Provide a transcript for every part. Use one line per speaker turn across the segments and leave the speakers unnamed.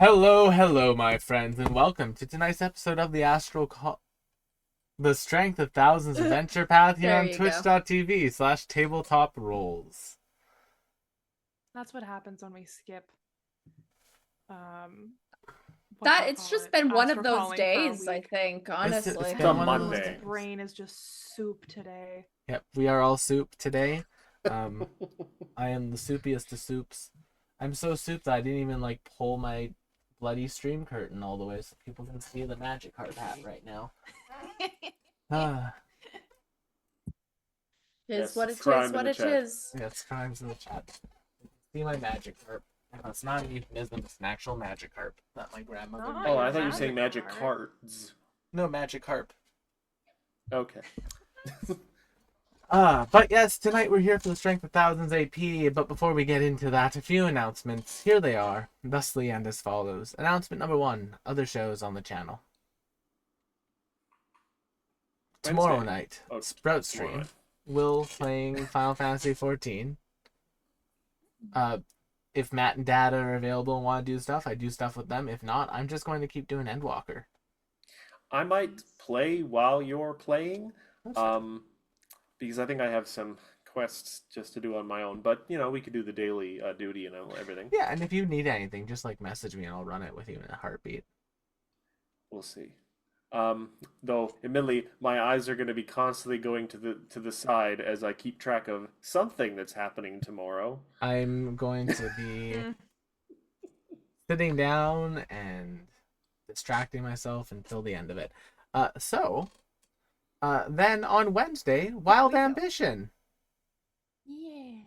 Hello, hello, my friends, and welcome to tonight's episode of the Strength of Thousands Adventure Path here
There
on
you go.
twitch.tv/tabletop rolls.
That's what happens when we skip um
It's just been one of
astral
those
calling for a
days, I
week.
think,
It's
honestly.
been
a
one of those
Monday.
Everyone's
days.
brain is just soup today.
Yep, we are all soup today. I am the soupiest of soups. I'm so soup that I didn't even pull my bloody stream curtain all the way so people can see the magic card hat right now. Ah,
Is
Yes,
what it
crime
is,
in
what
the
it
chat.
is.
yes, crimes in the chat. See my magic carp. No, it's not an euphemism, it's an actual magic carp that my grandmother
No,
made.
Oh,
your
I thought you were
magic
saying magic
card.
cards.
No, magic carp.
Okay.
But yes, tonight we're here for the Strength of Thousands AP, but before we get into that, a few announcements. Here they are, thusly and as follows. Announcement number 1, other shows on the channel. Tomorrow
Wednesday.
night,
Oh,
Sprout Stream,
tomorrow.
Will playing Final Fantasy XIV. If Matt and Dad are available and want to do stuff, I do stuff with them. If not, I'm just going to keep doing Endwalker.
I might play while you're playing,
That's fine.
because I think I have some quests just to do on my own. But we could do the daily duty and everything.
Yeah, and if you need anything, just message me and I'll run it with you in a heartbeat.
We'll see. Though, admittedly, my eyes are going to be constantly going to the side as I keep track of something that's happening tomorrow.
I'm going to be sitting down and distracting myself until the end of it. Then on Wednesday, Wild Ambition.
Yeah.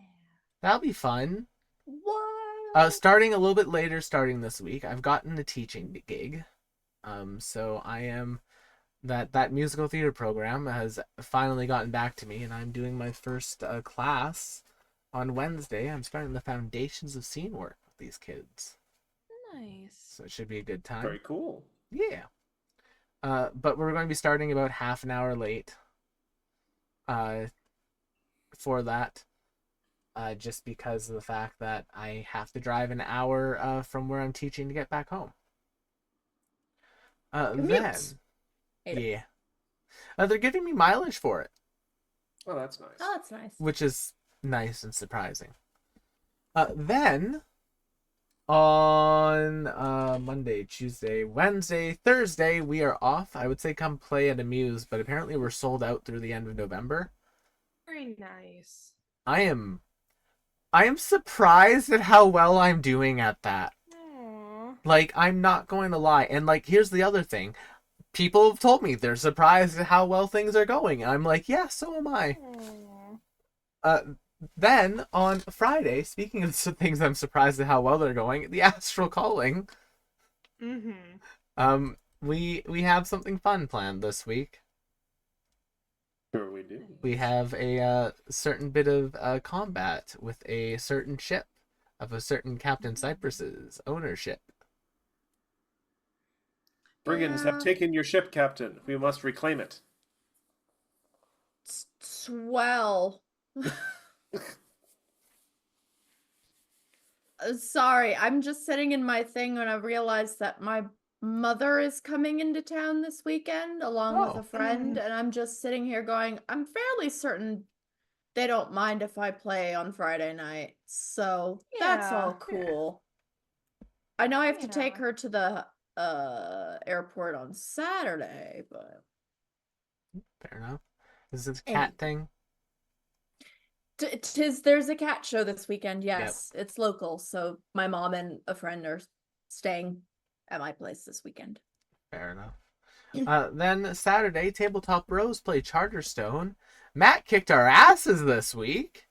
That'll be fun.
What?
Starting a little bit later, starting this week, I've gotten a teaching gig. So I am that musical theater program has finally gotten back to me, and I'm doing my first class on Wednesday. I'm starting the foundations of scene work with these kids,
Nice.
so it should be a good time.
Very cool.
Yeah. But we're going to be starting about half an hour late. For that. Just because of the fact that I have to drive an hour from where I'm teaching to get back home. Then, yeah, they're giving me mileage for it,
Oh, that's nice.
Oh, that's nice.
which is nice and surprising. Then on Monday, Tuesday, Wednesday, Thursday, we are off. I would say come play at Amuse, but apparently we're sold out through the end of November.
Very nice.
I am surprised at how well I'm doing at that.
Aww.
I'm not going to lie. And here's the other thing. People have told me they're surprised at how well things are going. And I'm like, yeah, so am I. Then on Friday, speaking of some things I'm surprised at how well they're going, the Astral Calling.
Mm-hmm.
We have something fun planned this week.
Sure we do.
We have a certain bit of combat with a certain ship of a certain Captain Cypress's ownership.
Brigands have taken your ship, Captain. We must reclaim it.
Swell. Sorry, I'm just sitting in my thing when I realized that my mother is coming into town this weekend along with
Oh.
a friend, and I'm just sitting here going, I'm fairly certain they don't mind if I play on Friday night. So that's
Yeah,
all cool. I know I have to take
Yeah.
her to the airport on Saturday, but
Fair enough. Is this a cat thing?
there's a cat show this weekend. Yes, it's local, so my mom and a friend are staying at my place this weekend.
Fair enough. Then Saturday, Tabletop Bros play Charterstone. Matt kicked our asses this week.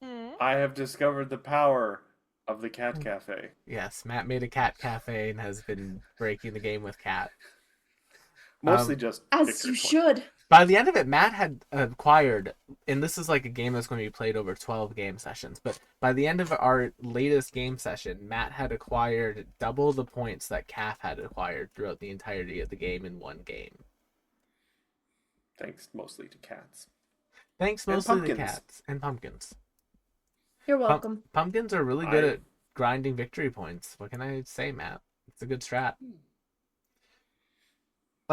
I have discovered the power of the Cat Cafe.
Yes, Matt made a cat cafe and has been breaking the game with cat.
Mostly just
As
victory
you
points.
should.
By the end of it, Matt had acquired, and this is a game that's going to be played over 12 game sessions, but by the end of our latest game session, Matt had acquired double the points that Calf had acquired throughout the entirety of the game in one game.
Thanks mostly to cats.
Thanks
And
mostly to
pumpkins.
cats and pumpkins.
You're welcome.
Pumpkins are really good
I-
at grinding victory points. What can I say, Matt? It's a good strat.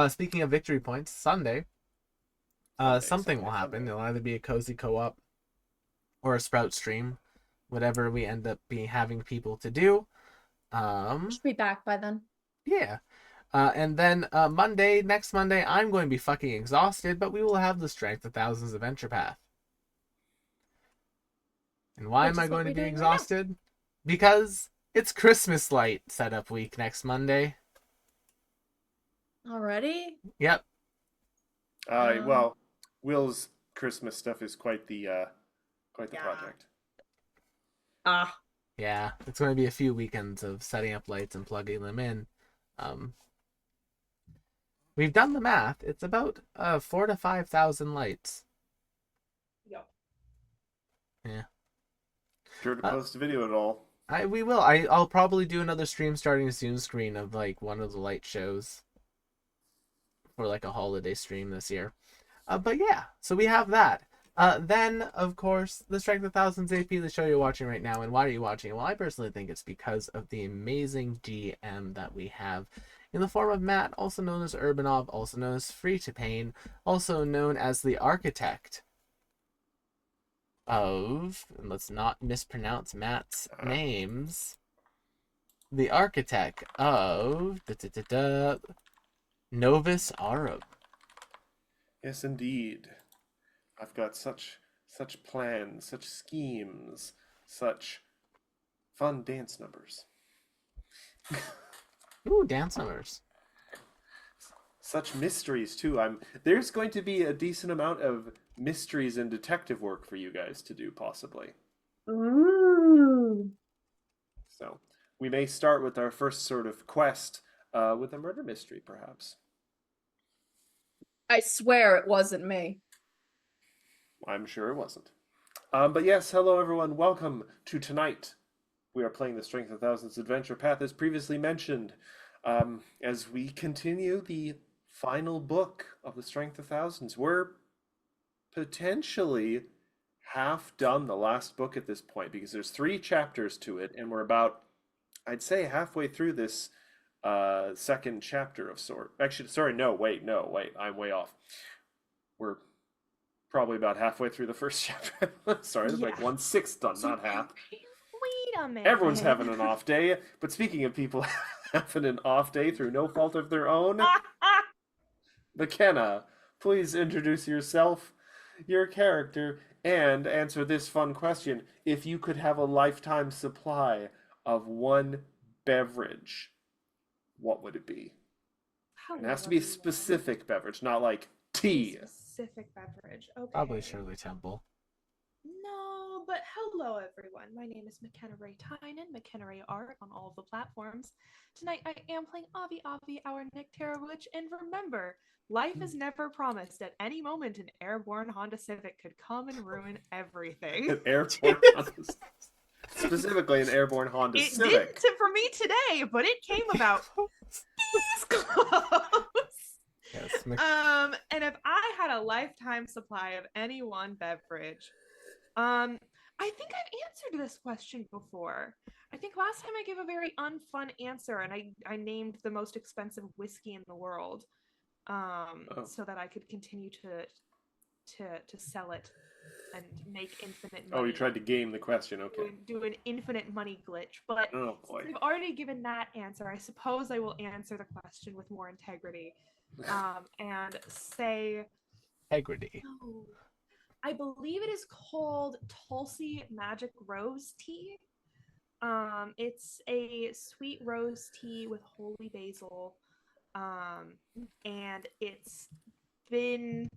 Speaking of victory points, Sunday, something will happen.
Sunday.
It'll either be a cozy co-op or a Sprout stream, whatever we end up having people to do.
Should be back by then.
Yeah. And then next Monday, I'm going to be fucking exhausted, but we will have the Strength of Thousands Adventure Path. And why
Which
am I
is what
going to
we're
be
doing right now.
exhausted? Because it's Christmas light setup week next Monday.
Already?
Yep.
Well, Will's Christmas stuff is quite the
Yeah.
project.
Ah.
Yeah, it's going to be a few weekends of setting up lights and plugging them in. We've done the math. It's about 4,000 to 5,000 lights.
Yep.
Yeah.
Sure to post a video at all.
We will. I'll probably do another stream starting soon screen of like one of the light shows for like a holiday stream this year. But yeah, so we have that. Then of course the Strength of Thousands AP, the show you're watching right now. And why are you watching it? Well, I personally think it's because of the amazing GM that we have in the form of Matt, also known as Urbanov, also known as Free to Pain, also known as the architect of, and let's not mispronounce Matt's names, the architect of Novus Aurum.
Yes, indeed. I've got such plans, such schemes, such fun dance numbers.
Ooh, dance numbers.
Such mysteries too. There's going to be a decent amount of mysteries and detective work for you guys to do, possibly.
Ooh.
So we may start with our first sort of quest with a murder mystery, perhaps.
I swear it wasn't me.
I'm sure it wasn't. But yes, hello everyone. Welcome to tonight. We are playing the Strength of Thousands Adventure Path, as previously mentioned, as we continue the final book of the Strength of Thousands. We're potentially half done the last book at this point, because there's 3 chapters to it, and we're about, I'd say, halfway through this second chapter of sort. Actually, sorry, no, wait, I'm way off. We're probably about halfway through the first chapter. Sorry,
Yeah.
like 1/6 done, not half.
Wait a minute.
Everyone's having an off day. But speaking of people having an off day through no fault of their own, McKenna, please introduce yourself, your character, and answer this fun question. If you could have a lifetime supply of one beverage, what would it be? It has to be a specific beverage, not like tea.
Specific beverage. Okay.
Probably Shirley Temple.
No, but hello everyone. My name is McKenna Ray Tynan, McKenna Ray Art on all of the platforms. Tonight I am playing Avi, our Nick Terrawitch, and remember, life is never promised. At any moment, an airborne Honda Civic could come and ruin everything.
An airborne Honda, specifically an airborne Honda
It
Civic.
didn't for me today, but it came about this close.
Yes,
And if I had a lifetime supply of any one beverage, I think I've answered this question before. I think last time I gave a very unfun answer, and I named the most expensive whiskey in the world, so that I could continue to sell it and make infinite money.
Oh, you tried to game the question. Okay.
Do an infinite money glitch, but
Oh boy.
since I've already given that answer, I suppose I will answer the question with more integrity, and say,
integrity.
oh, I believe it is called Tulsi Magic Rose Tea. It's a sweet rose tea with holy basil, and it's been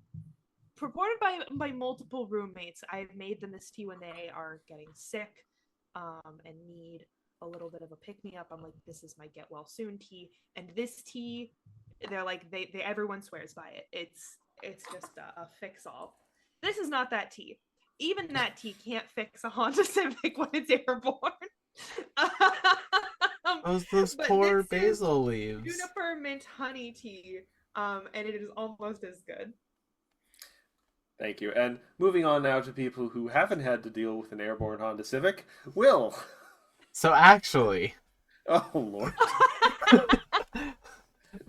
purported by multiple roommates. I've made them this tea when they are getting sick, and need a little bit of a pick-me-up. I'm like, this is my get well soon tea, and this tea, they're like, they everyone swears by it. It's just a fix-all. This is not that tea. Even that tea can't fix a Honda Civic when it's airborne.
Those
But
poor
this is
basil leaves.
Juniper mint honey tea, and it is almost as good.
Thank you. And moving on now to people who haven't had to deal with an airborne Honda Civic. Will.
So actually,
Oh Lord.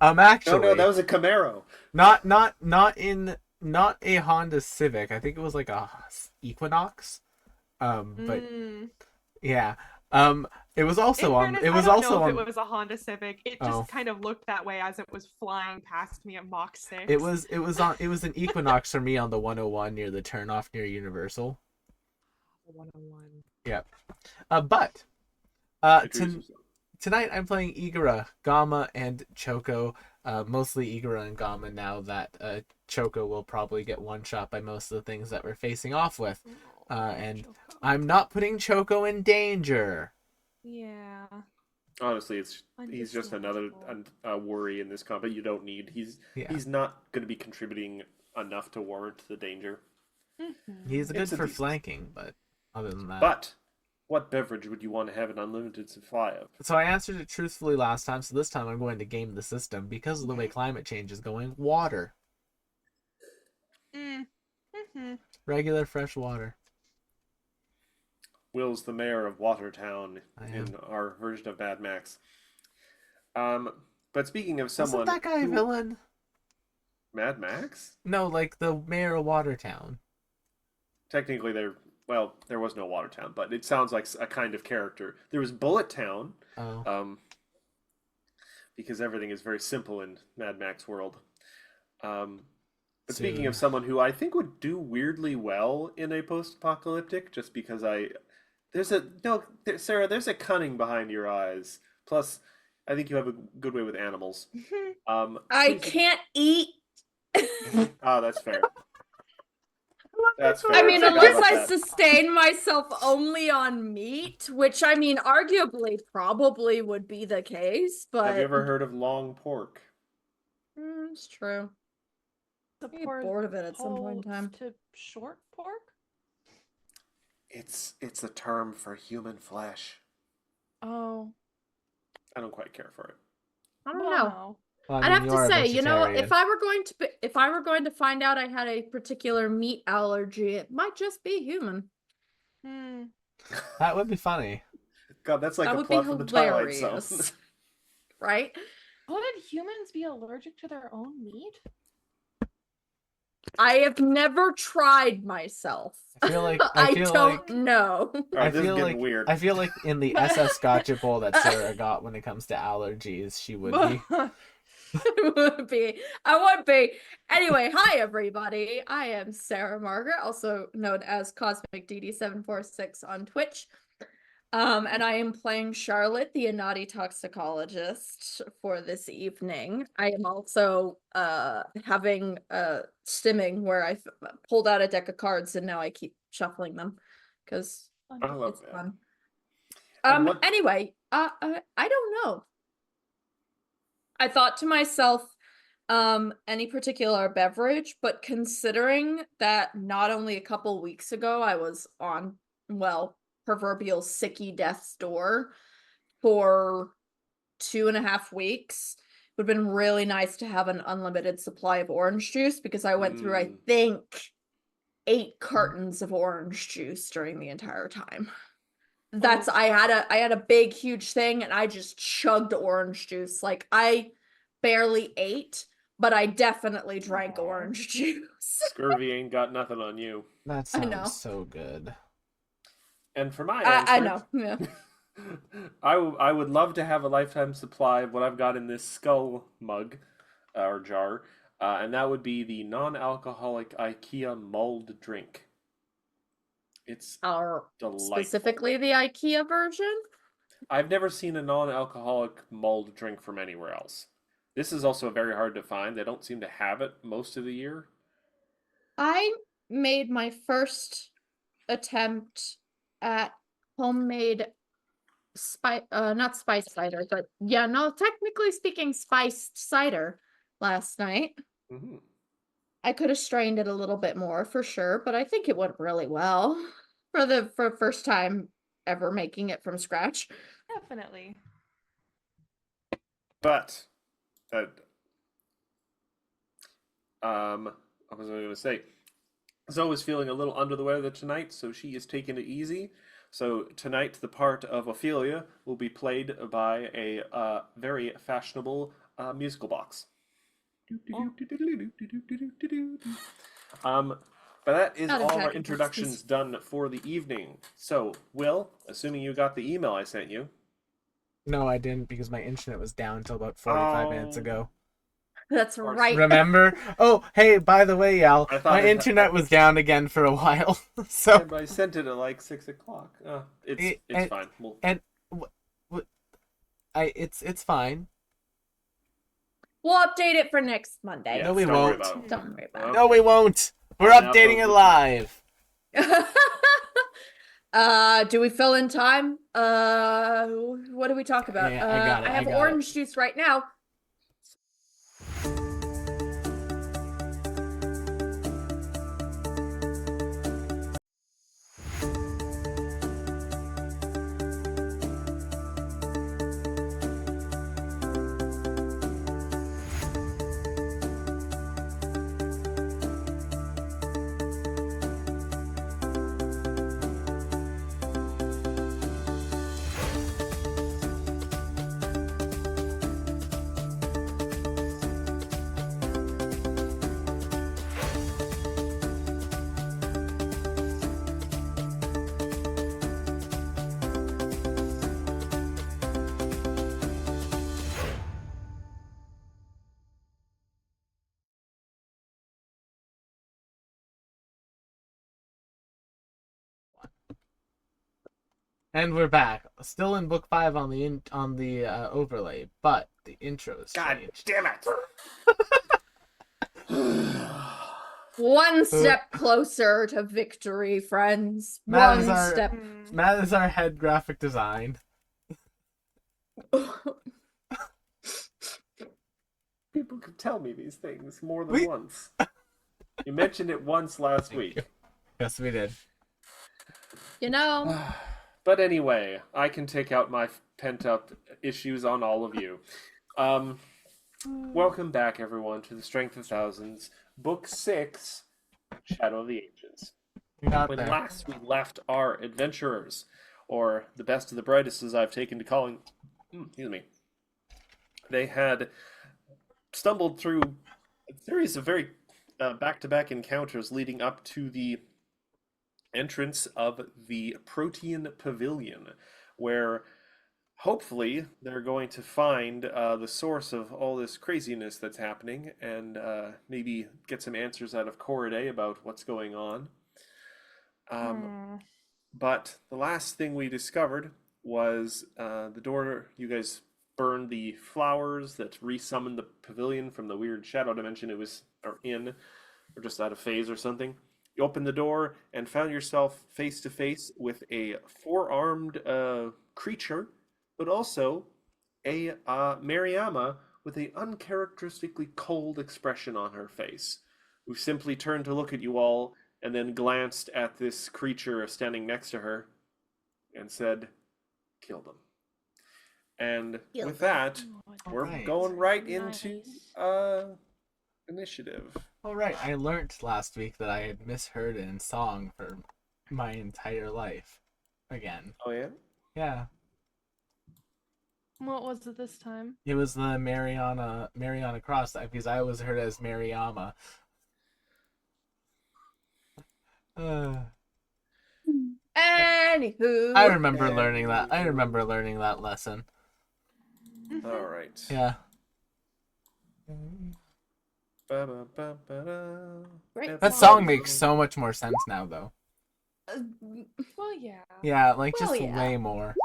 Actually,
No, that was a Camaro.
not a Honda Civic. I think it was like a Equinox. But
Mm.
yeah. It was
In
also on.
fairness,
It
I
was
don't
also
know if
on.
it was a Honda Civic. It
Oh,
just kind of looked that way as it was flying past me at Mach 6.
it was an Equinox for me on the 101 near the turnoff near Universal.
101.
Yeah. But
Introduce yourself.
tonight I'm playing Igara, Gamma, and Choco. Mostly Igara and Gamma now that Choco will probably get one shot by most of the things that we're facing off with. And
Choco.
I'm not putting Choco in danger.
Yeah.
Honestly, he's just another
Understandable.
worry in this combat you don't need.
Yeah.
He's not going to be contributing enough to warrant the danger.
He's good
It's a
for
beast.
flanking, but other than that.
But what beverage would you want to have an unlimited supply of?
So I answered it truthfully last time, so this time I'm going to game the system because of the way climate change is going. Water. Regular fresh water.
Will's the mayor of Watertown
I am.
in our version of Mad Max. But speaking of
Wasn't
someone
that guy a
who-
villain?
Mad Max?
No, like the mayor of Watertown.
Technically, there was no Watertown, but it sounds like a kind of character. There was Bullet Town,
Oh.
because everything is very simple in Mad Max world. But speaking
Soon.
of someone who I think would do weirdly well in a post-apocalyptic, just because Sarah, there's a cunning behind your eyes. Plus, I think you have a good way with animals.
I
please-
can't eat.
Ah, that's fair. That's fair.
I mean,
forgot
unless
about
I
that.
sustain myself only on meat, which I mean, arguably probably would be the case, but
Have you ever heard of long pork?
It's true. I get bored of it at some point in time.
To short pork?
It's a term for human flesh.
Oh.
I don't quite care for it.
I don't know.
Wow.
Well, I
I'd
mean,
have
you
to
are a
say,
vegetarian.
if I were going to find out I had a particular meat allergy, it might just be human.
That would be funny.
God, that's like
That
a
would be
plot from the Twilight Zone.
hilarious. Right?
Could humans be allergic to their own meat?
I have never tried myself.
I feel like
I don't know.
All right, this is
feel
getting
like
weird.
I feel like in the SS Gotcha Bowl that Sarah got when it comes to allergies, she would be.
I would be. Anyway, hi everybody. I am Sarah Margaret, also known as Cosmic DD746 on Twitch. And I am playing Charlotte, the Anati toxicologist, for this evening. I am also having stimming where I pulled out a deck of cards and now I keep shuffling them because
I love
it's
that.
fun.
And what-
Anyway, I don't know. I thought to myself, any particular beverage, but considering that not only a couple weeks ago I was on, well, proverbial sicky death's door for 2.5 weeks, it would have been really nice to have an unlimited supply of orange juice because I went through, I think, 8 cartons of orange juice during the entire time. That's I had a big huge thing and I just chugged orange juice. Like I barely ate, but I definitely drank orange juice.
Scurvy ain't got nothing on you.
That
I know.
sounds so good.
And for my answer,
I know. Yeah.
I would love to have a lifetime supply of what I've got in this skull mug or jar, and that would be the non-alcoholic IKEA mulled drink. It's delightful.
Specifically the IKEA version.
I've never seen a non-alcoholic mulled drink from anywhere else. This is also very hard to find. They don't seem to have it most of the year.
I made my first attempt at homemade not spiced cider, but yeah, no, technically speaking, spiced cider last night.
Mm-hmm.
I could have strained it a little bit more for sure, but I think it went really well for first time ever making it from scratch.
Definitely.
But that what was I going to say? Zoe is feeling a little under the weather tonight, so she is taking it easy. So tonight, the part of Ophelia will be played by a very fashionable musical box. But that is
Not
all of our
exactly
introductions done for the evening. So, Will, assuming you got the email I sent you.
No, I didn't because my internet was down until about 45 minutes
Oh.
ago.
That's
course.
right.
Remember? Oh, hey, by the way, Yal,
I thought
my
it-
internet was down again for a while. So
Yeah, but I sent it at like 6 o'clock. It's
and-
fine. We'll...
and it's fine.
We'll update it for next Monday.
No, we
don't worry
won't.
about it.
Don't worry about
No, we won't. We're
I'll
updating
upload
it
the-
live.
it. Do we fill in time? What do we talk about?
Yeah, I got it,
I
I
have
got it.
orange juice right now.
And we're back. Still in book 5 on the overlay, but the intro's
God
changed.
damn it!
One step closer to victory, friends.
Matt is
One
our-
step.
Matt is our head graphic design.
People could tell me these things more than
We-
once. You mentioned it once last
Thank
week.
you. Yes, we did.
You know,
But anyway, I can take out my pent up issues on all of you. Welcome back, everyone, to the Strength of Thousands, Book 6, Shadow of the Ancients.
We got
When
there.
last we left our adventurers, or the best of the brightest, as I've taken to calling, excuse me, they had stumbled through a series of very back-to-back encounters leading up to the entrance of the Protean Pavilion, where hopefully they're going to find the source of all this craziness that's happening and maybe get some answers out of Corriday about what's going on. But the last thing we discovered was the door. You guys burned the flowers that resummoned the pavilion from the weird shadow dimension it was in, or just out of phase or something. You opened the door and found yourself face to face with a four-armed creature, but also a Mariama with an uncharacteristically cold expression on her face, who simply turned to look at you all and then glanced at this creature standing next to her and said, "Kill them." And
Kill
with
them.
that,
Oh,
we're
Alright.
going right into
Nice.
initiative.
All right, I learned last week that I had misheard it in song for my entire life. Again.
Oh yeah?
Yeah.
What was it this time?
It was the Mariana Cross, because I always heard it as Mariama.
anywho.
I remember learning that. I remember learning that lesson.
All right.
Yeah.
Ba-ba-ba-ba-da.
Great
That
song.
song makes so much more sense now, though.
Well, yeah.
Yeah, like
Well,
just
yeah.
way more.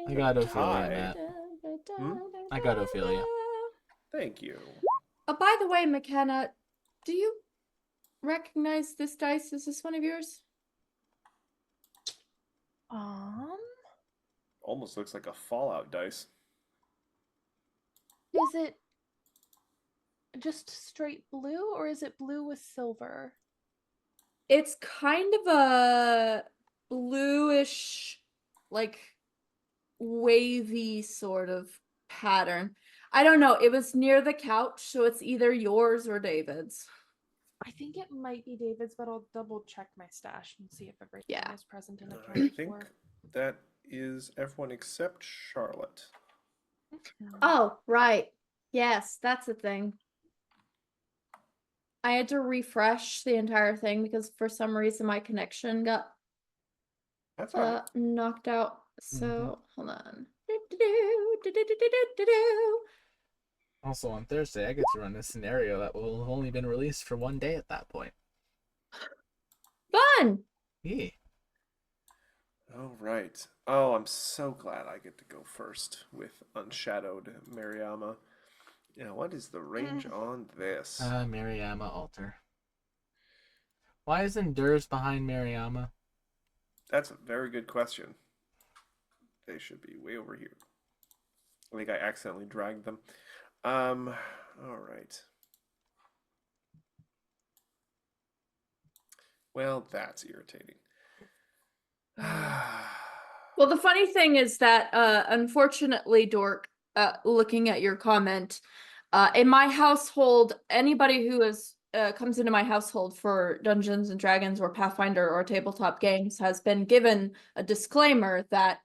I got Ophelia in that. I got Ophelia.
Thank you.
By the way, McKenna, do you recognize this dice? Is this one of yours?
Almost looks like a Fallout dice.
Is it just straight blue or is it blue with silver?
It's kind of a bluish, like wavy sort of pattern. I don't know. It was near the couch, so it's either yours or David's.
I think it might be David's, but I'll double check my stash and see if everything
Yeah.
is present and
I
accounted
think
for.
that is everyone except Charlotte.
Oh, right. Yes, that's the thing. I had to refresh the entire thing because for some reason my connection got
That's all right.
knocked out. So hold on.
Also on Thursday, I get to run a scenario that will have only been released for 1 day at that point.
Fun!
Yeah.
All right. Oh, I'm so glad I get to go first with Unshadowed Mariama. Yeah, what is the range on this?
Mariama altar. Why is Endures behind Mariama?
That's a very good question. They should be way over here. I think I accidentally dragged them. All right. Well, that's irritating.
Well, the funny thing is that, unfortunately, Dork, looking at your comment, in my household, anybody who is comes into my household for Dungeons and Dragons or Pathfinder or tabletop games has been given a disclaimer that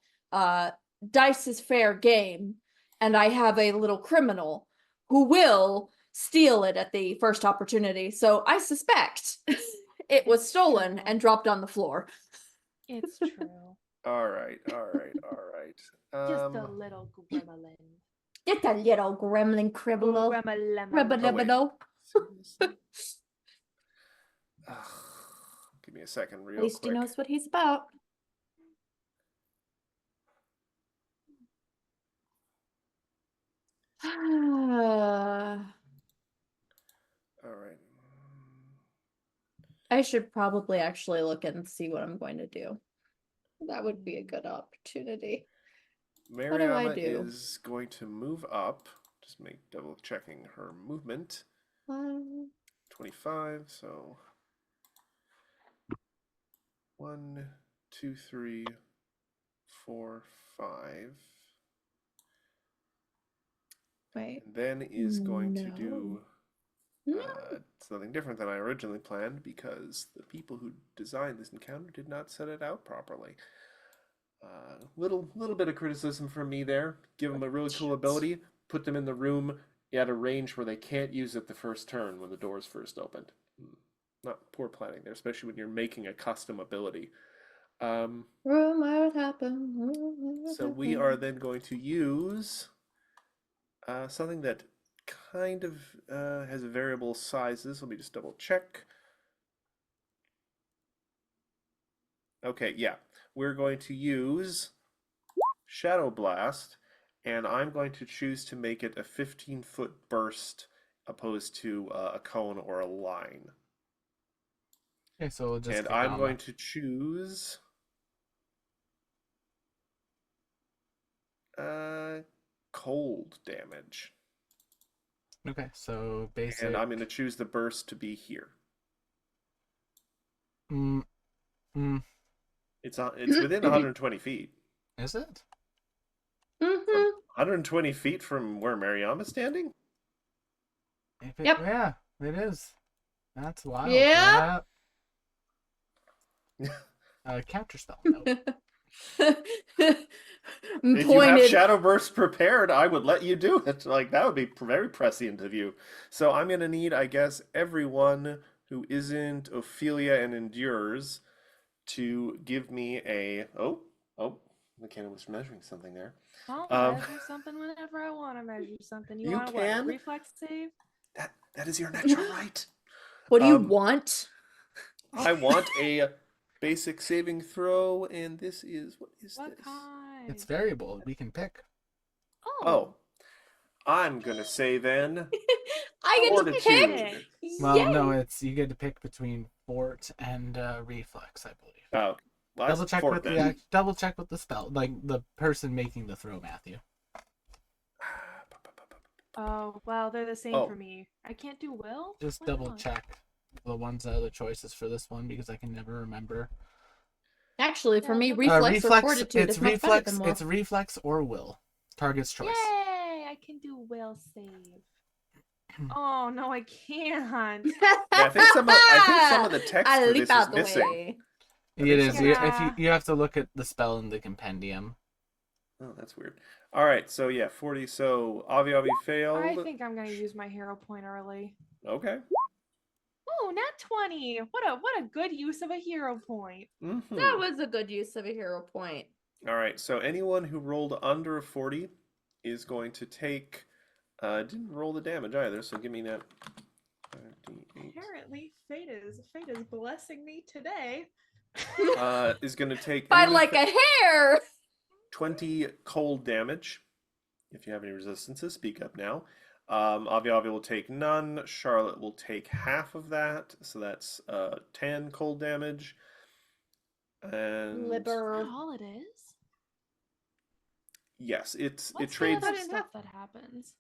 dice is fair game, and I have a little criminal who will steal it at the first opportunity. So I suspect it was
It's
stolen
true.
and dropped on the floor.
It's true.
All right.
Just a little gremlin.
Just a little gremlin cribble.
Gremlin.
Seriously? Ugh. Give me a second, real
At least
quick.
he knows what he's about.
All right.
I should probably actually look and see what I'm going to do. That would be a good opportunity. do I
Mariama
do?
is going to move up. Just double checking her movement. 25, so 1, 2, 3, 4, 5.
Wait.
And then is going to do
No.
something different than I originally planned because the people who designed this encounter did not set it out properly. Little bit of criticism from me there. Give them a really cool ability. Put them in the room at a range where they can't use it the first turn when the doors first opened. Not poor planning there, especially when you're making a custom ability.
Room where it happened.
So we are then going to use something that kind of has variable sizes. Let me just double check. Okay, yeah. We're going to use Shadow Blast, and I'm going to choose to make it a 15-foot burst opposed to a cone or a line.
Okay, so we'll just
And
kick
I'm
on
going to choose cold damage.
Okay, so basic.
And I'm going to choose the burst to be here. It's within 120 feet.
Is it?
Mm-hmm.
120 feet from where Mariama's standing?
Yep.
Yeah, it is. That's wild.
Yeah.
Counterspell. No.
If you have Shadow Burst prepared, I would let you do it. Like, that would be very prescient of you. So I'm going to need, I guess, everyone who isn't Ophelia and Endures to give me a... Oh, McKenna was measuring something there.
I'll measure something whenever I want to measure something. You want
can?
what? Reflex save?
That is your natural right.
What do you want?
I want a basic saving throw, and this is... What is
What
this?
kind?
It's variable. We can pick.
Oh. I'm going to say then...
I get to
Fortitude.
pick.
Well,
Yay!
no, you get to pick between fort and reflex, I believe.
Oh. Well,
Double check with the spell, like the person making the throw, Matthew.
Oh, well, they're the same
Oh.
for me. I can't do will?
Just
Why
double
not?
check the ones that are the choices for this one because I can never remember.
Actually, for me,
Yeah,
reflex or fortitude
it's
is much better
reflex.
than will.
It's reflex or will. Target's choice.
Yay! I can do will save.
Oh no, I can't.
Yeah, I think some of the text
I
for
leap
this
out
is
the
missing.
way.
I
It
think
is.
some
You,
of the
if
Yeah.
you have to look at the spell in the compendium.
Oh, that's weird. All right, so yeah, 40. So Avi
I
failed.
think I'm gonna use my hero point early.
Okay.
Oh, nat 20. What a good use of a hero point.
That was a good use of a hero point.
All right, so anyone who rolled under a 40 is going to take. Didn't roll the damage either, so give me that. 5d8.
Apparently, fate is blessing me today.
Is going to take
By
anyone
like a hair.
20 cold damage. If you have any resistances, speak up now. Avi will take none. Charlotte will take half of that, so that's 10 cold damage. And
Is
Liber.
that all it is?
yes, it
What's
trades
the other
didn't
stuff
have-
that happens?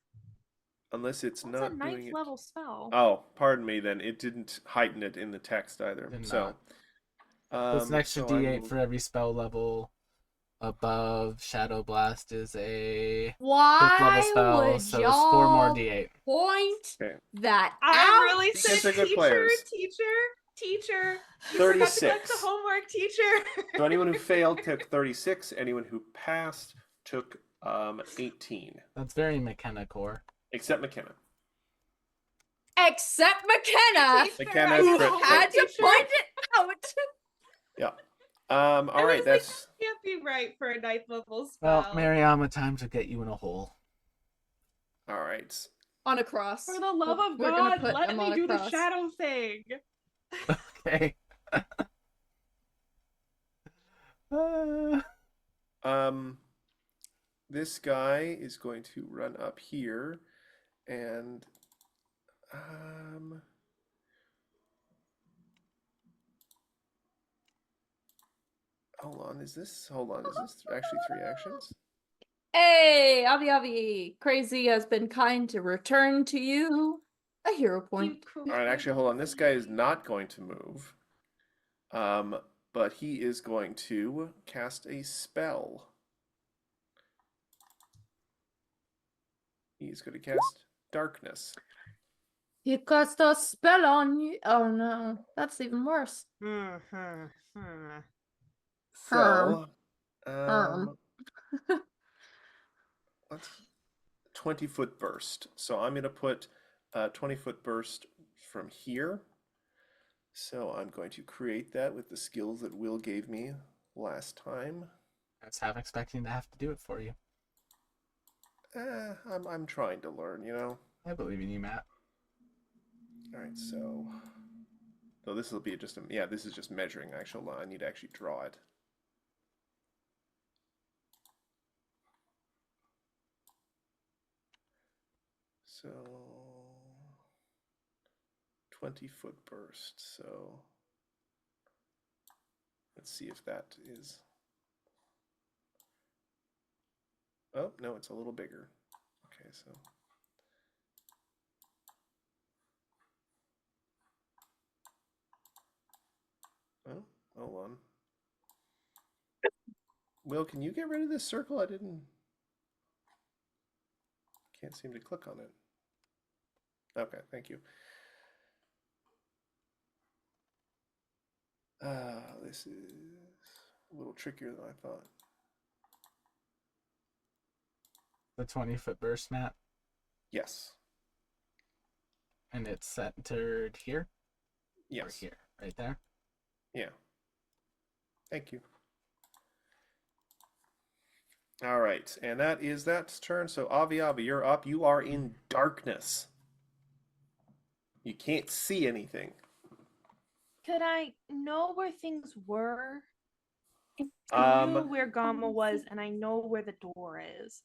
unless it's
What's a
not
ninth
doing it.
level spell?
Oh, pardon me. Then it didn't heighten it in the text either.
Did
So,
It's an extra
so
D8 for every spell level above. Shadow Blast is a 5th level
Why
spell,
would
so it's 4 more
y'all
D8.
point
Okay.
that
I'm
out?
really
You guys
sick.
are good
Teacher,
players.
teacher. You forgot to collect
36.
the homework, teacher.
So anyone who failed took 36. Anyone who passed took 18,
That's very McKenna core.
except McKenna.
Except McKenna,
McKenna
who
crit
had
failed.
to point it out.
Yeah.
I
All right.
was like,
That's
can't be right for a ninth level spell.
Well, Mariama, time to get you in a hole.
all right.
On a cross.
For the love of
We're gonna
God,
put
let
him
me
on a
do the
cross.
shadow thing.
Okay.
This guy is going to run up here, and hold on. Is this actually 3 actions?
Hey, Avi, Crazy has been kind to return to you a hero point.
All right, actually, hold on. This guy is not going to move. But he is going to cast a spell. He's going to cast darkness.
He cast a spell on you. Oh no, that's even worse.
So,
Herm.
let's 20-foot burst. So I'm going to put a 20-foot burst from here. So I'm going to create that with the skills that Will gave me last time.
I was half expecting to have to do it for you.
I'm trying to learn, you know.
I believe in you, Matt.
All right, so this will be just this is just measuring actual. I need to actually draw it. So 20-foot burst. So let's see if that is. Oh, no, it's a little bigger. Okay, so. Oh, hold on. Will, can you get rid of this circle? Can't seem to click on it. Okay, thank you. This is a little trickier than I thought.
The 20-foot burst, Matt,
Yes.
and it's centered here. Or
Yes.
here, right there.
Yeah. Thank you. All right, and that is that turn. So Avi, you're up. You are in darkness. You can't see anything.
Could I know where things were? I knew where Gamma was, and I know where the door is.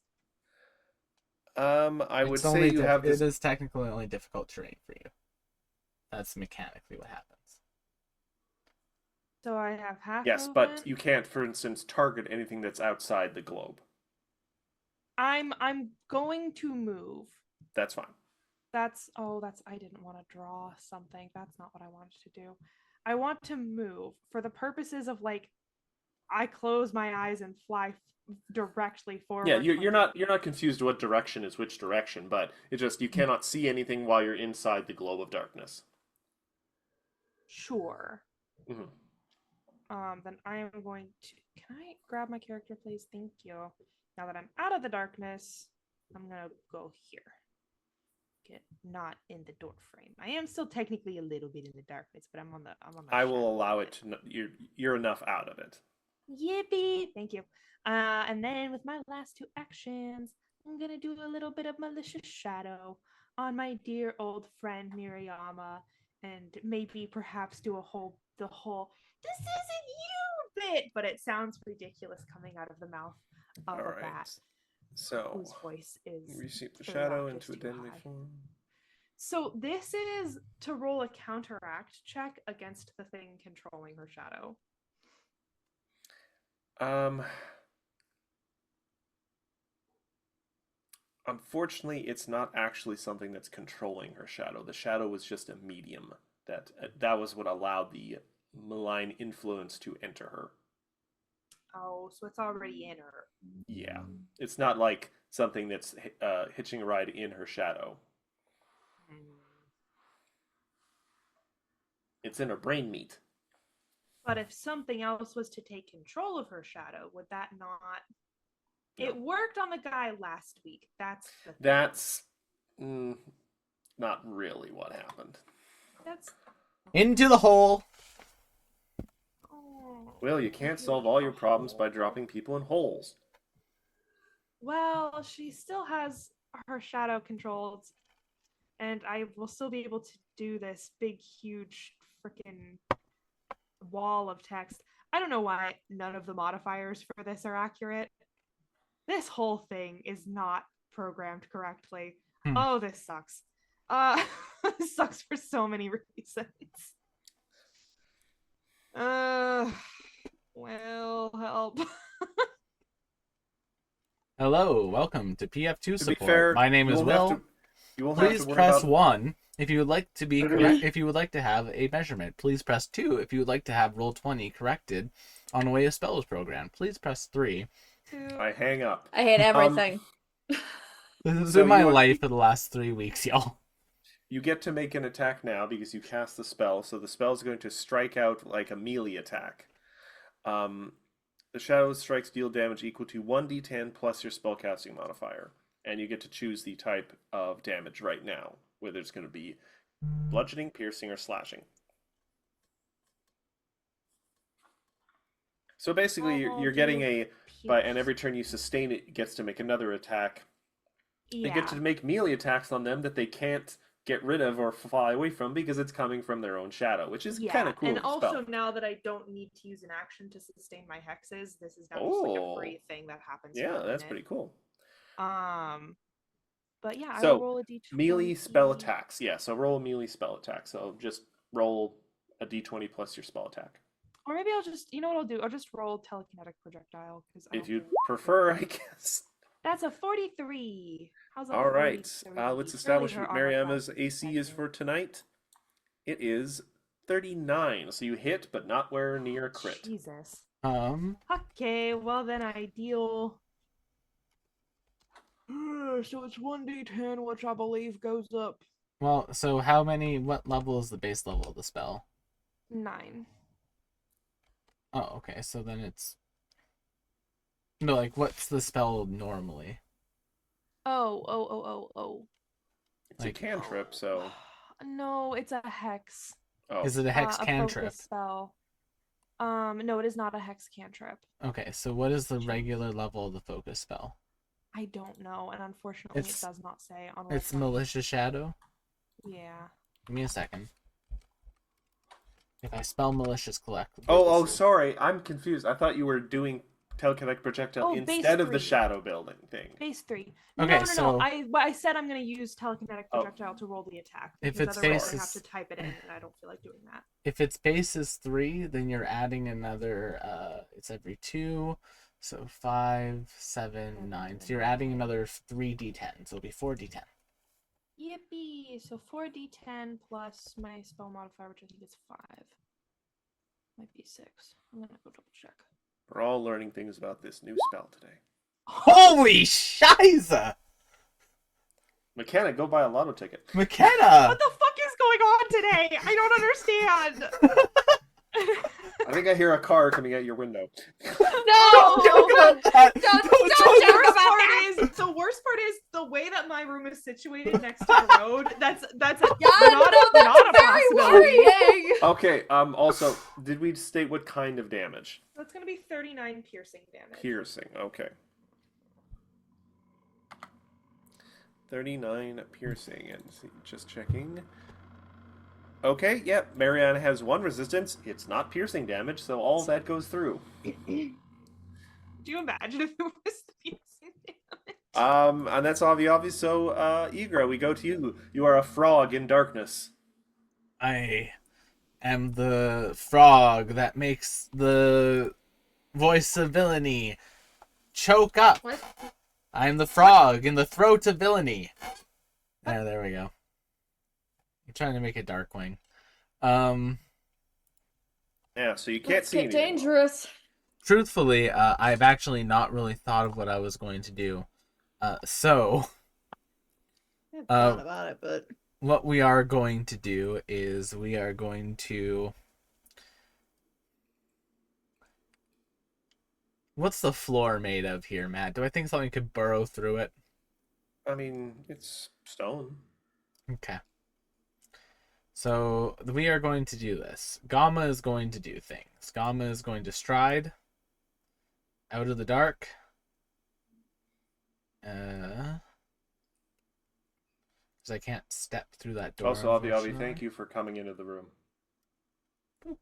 I would
It's
say
only
you have this.
It is technically only difficult terrain for you. That's mechanically what happens.
So I have half.
Yes,
movement.
but you can't, for instance, target anything that's outside the globe.
I'm going to move.
That's fine.
That's I didn't want to draw something. That's not what I wanted to do. I want to move for the purposes of like I close my eyes and fly directly forward.
Yeah,
like
you're not confused what direction is which direction, but it's just you cannot see anything while you're inside the globe of darkness.
Sure.
Mhm.
Then I am going to. Can I grab my character, please? Thank you. Now that I'm out of the darkness, I'm gonna go here. Get not in the door frame. I am still technically a little bit in the darkness, but I'm on the.
I will
shadow
allow
bit.
it to. You're enough out of it.
Yippee! Thank you. And then with my last two actions, I'm gonna do a little bit of malicious shadow on my dear old friend Mirayama, and maybe perhaps do the whole "this isn't you" bit, but it sounds ridiculous coming out of the mouth of
All
a
right.
bat
So
whose voice is
receive the
3
shadow
octaves
into a
too
deadly
high.
form.
So this is to roll a counteract check against the thing controlling her shadow.
Unfortunately, it's not actually something that's controlling her shadow. The shadow was just a medium that was what allowed the malign influence to enter her.
Oh, so it's already in her.
Yeah, it's not like something that's hitching a ride in her shadow. It's in her brain meat.
But if something else was to take control of her shadow, would that not?
No.
It worked on the guy last week. That's the thing.
That's not really what happened.
That's.
Into the hole.
Oh,
Well, you can't solve all your problems by dropping people in holes.
Well, she still has her shadow controlled, and I will still be able to do this big, huge, freaking wall of text. I don't know why none of the modifiers for this are accurate. This whole thing is not programmed correctly. Oh, this sucks. This sucks for so many reasons. Well, help.
Hello, welcome to PF2
To be
support.
fair,
My name
you
is
won't have
Will.
to- You won't have
Please
to worry
press
about
1 if you would like to be correct. If you would like to have a measurement, please press 2 if you would like to have roll 20 corrected on a way a spell is programmed. Please press 3.
I hang up.
I hate everything.
This has
So
been my
you-
life for the last 3 weeks, y'all.
You get to make an attack now because you cast the spell, so the spell is going to strike out like a melee attack. The shadow strikes deal damage equal to 1d10 plus your spellcasting modifier, and you get to choose the type of damage right now, whether it's going to be bludgeoning, piercing, or slashing. So basically, you're getting and every turn you sustain it, it gets to make another attack.
Yeah.
They get to make melee attacks on them that they can't get rid of or fly away from because it's coming from their own shadow, which is kind of cool.
And
as a
also
spell.
now that I don't need to use an action to sustain my hexes, this is now just like a free thing that happens.
Yeah,
for a
that's
minute.
pretty cool.
But yeah, I
So,
will roll a d20.
Melee spell attacks. Yeah, so roll a melee spell attack. So just roll a d20 plus your spell attack.
Or maybe I'll just, you know what I'll do? I'll just roll telekinetic projectile because
If you'd prefer, I guess.
That's a 43. How's that?
All right.
43?
Let's
Surely
establish
her
what
armor
Mariama's
class
AC is
better.
for tonight. It is 39. So you hit, but not where near a crit.
Jesus.
Okay,
well then I deal. So it's 1d10, which I believe goes up
well, so what level is the base level of the spell?
9.
Oh, okay, so then it's... No, like, what's the spell normally?
Oh.
It's
Like-
a cantrip, so.
No, it's a hex.
Oh.
Is it a hex
A
cantrip?
focus spell. No, it is not a hex cantrip.
Okay, so what is the regular level of the focus spell?
I don't know, and unfortunately,
It's-
it does not say on.
It's
Roll20.
Malicious Shadow?
Yeah.
Give me a second. If I spell malicious collect.
Oh, sorry. I'm confused. I thought you were doing telekinetic projectile
Oh, base
instead of the
3.
shadow building thing.
Base 3.
Okay,
No.
so-
I said I'm going to use telekinetic
Oh.
projectile to roll the attack.
If
because
it's
otherwise
base
I have
is-
to type it in, and I don't feel like doing that.
If its base is 3, then you're adding another, it's every 2, so 5, 7, 9. So you're adding another 3d10, so it'll be 4d10.
Yippee! So 4d10 plus my spell modifier, which I think is 5. Might be 6. I'm gonna go double check.
We're all learning things about this new spell today.
Holy shiza!
McKenna, go buy a lotto ticket.
McKenna!
What the fuck is going on today? I don't understand.
I think I hear a car coming out your window.
Don't
No!
joke about that!
Don't
Don't
joke
joke
about
about
that!
The worst part is the way that my room is situated next to the road. That's a,
Yeah,
not,
no,
a, not a
that's very
possibility.
worrying.
Okay, also, did we state what kind of damage?
That's gonna be 39 piercing damage.
Piercing, okay. 39 piercing, and just checking. Okay, yep, Mariana has 1 resistance. It's not piercing damage, so all that goes through.
Do you imagine if it was piercing damage?
And that's obvious, so, Igra, we go to you. You are a frog in darkness.
I am the frog that makes the voice of villainy choke up.
What?
I'm the frog in the throat of villainy. There we go. I'm trying to make it Darkwing.
Yeah, so you can't
Let's
see
get
anything.
dangerous.
Truthfully, I've actually not really thought of what I was going to do. So
I thought about it, but
what we are going to do is we are going to... What's the floor made of here, Matt? Do I think something could burrow through it?
I mean, it's stone.
Okay. So we are going to do this. Gamma is going to do things. Gamma is going to stride out of the dark. Because I can't step through that door.
Also, Avi,
unfortunately.
thank you for coming into the room.
Boop.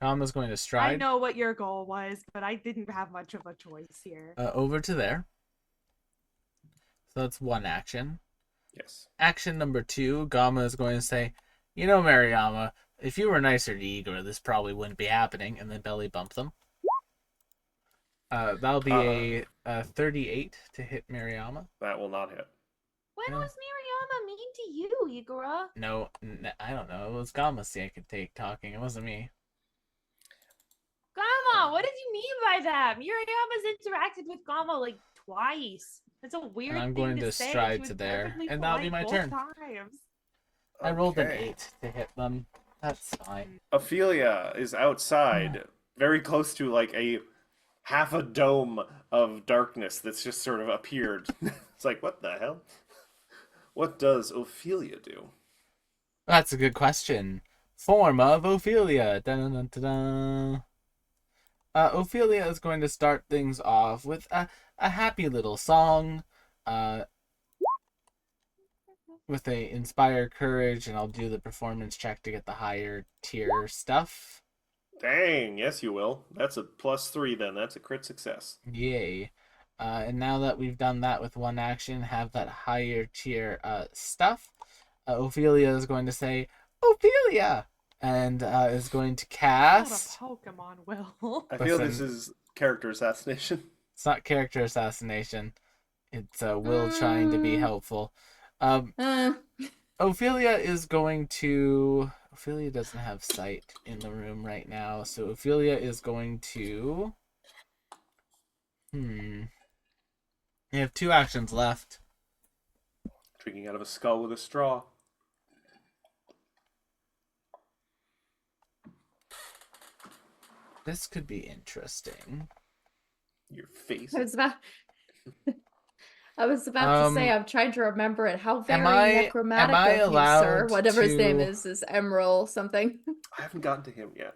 Gamma's going to
I
stride
know what your goal was, but I didn't have much of a choice here.
over to there. So that's one action.
Yes.
Action number 2, Gamma is going to say, you know, Mariama, if you were nicer to Igor, this probably wouldn't be happening, and then belly bump them. That'll be a 38 to hit Mariama.
That will not hit.
When
Yeah.
was Miriama mean to you, Igora?
No, I don't know. It was Gamma I could take talking. It wasn't me.
Gamma, what did you mean by that? Miriama's interacted with Gamma like twice. That's a weird
I'm
thing
going to
say.
stride
She was
to there,
perfectly
and that'll be
polite
my
both
turn.
times.
I rolled an
Okay.
8 to hit them. That's fine.
Ophelia is outside, very close to like a half a dome of darkness that's just sort of appeared. It's like, what the hell? What does Ophelia do?
That's a good question. Form of Ophelia. Dun-dun-dun-dun-dun. Ophelia is going to start things off with a happy little song. With a inspire courage, and I'll do the performance check to get the higher tier stuff.
Dang, yes you will. That's a +3 then. That's a crit success.
Yay. And now that we've done that with one action, have that higher tier stuff, Ophelia is going to say, Ophelia! And is going to
Not a
cast...
Pokemon, Will.
I feel this
Listen.
is character assassination.
It's not character assassination. It's Will trying to be helpful. Ophelia is going to... Ophelia doesn't have sight in the room right now, so Ophelia is going to... You have 2 actions left.
Drinking out of a skull with a straw.
This could be interesting.
Your face.
I was about to say I'm trying to remember it. How very necromantic
am I
of you, sir.
allowed
Whatever his name
to-
is Emerald something.
I haven't gotten to him yet.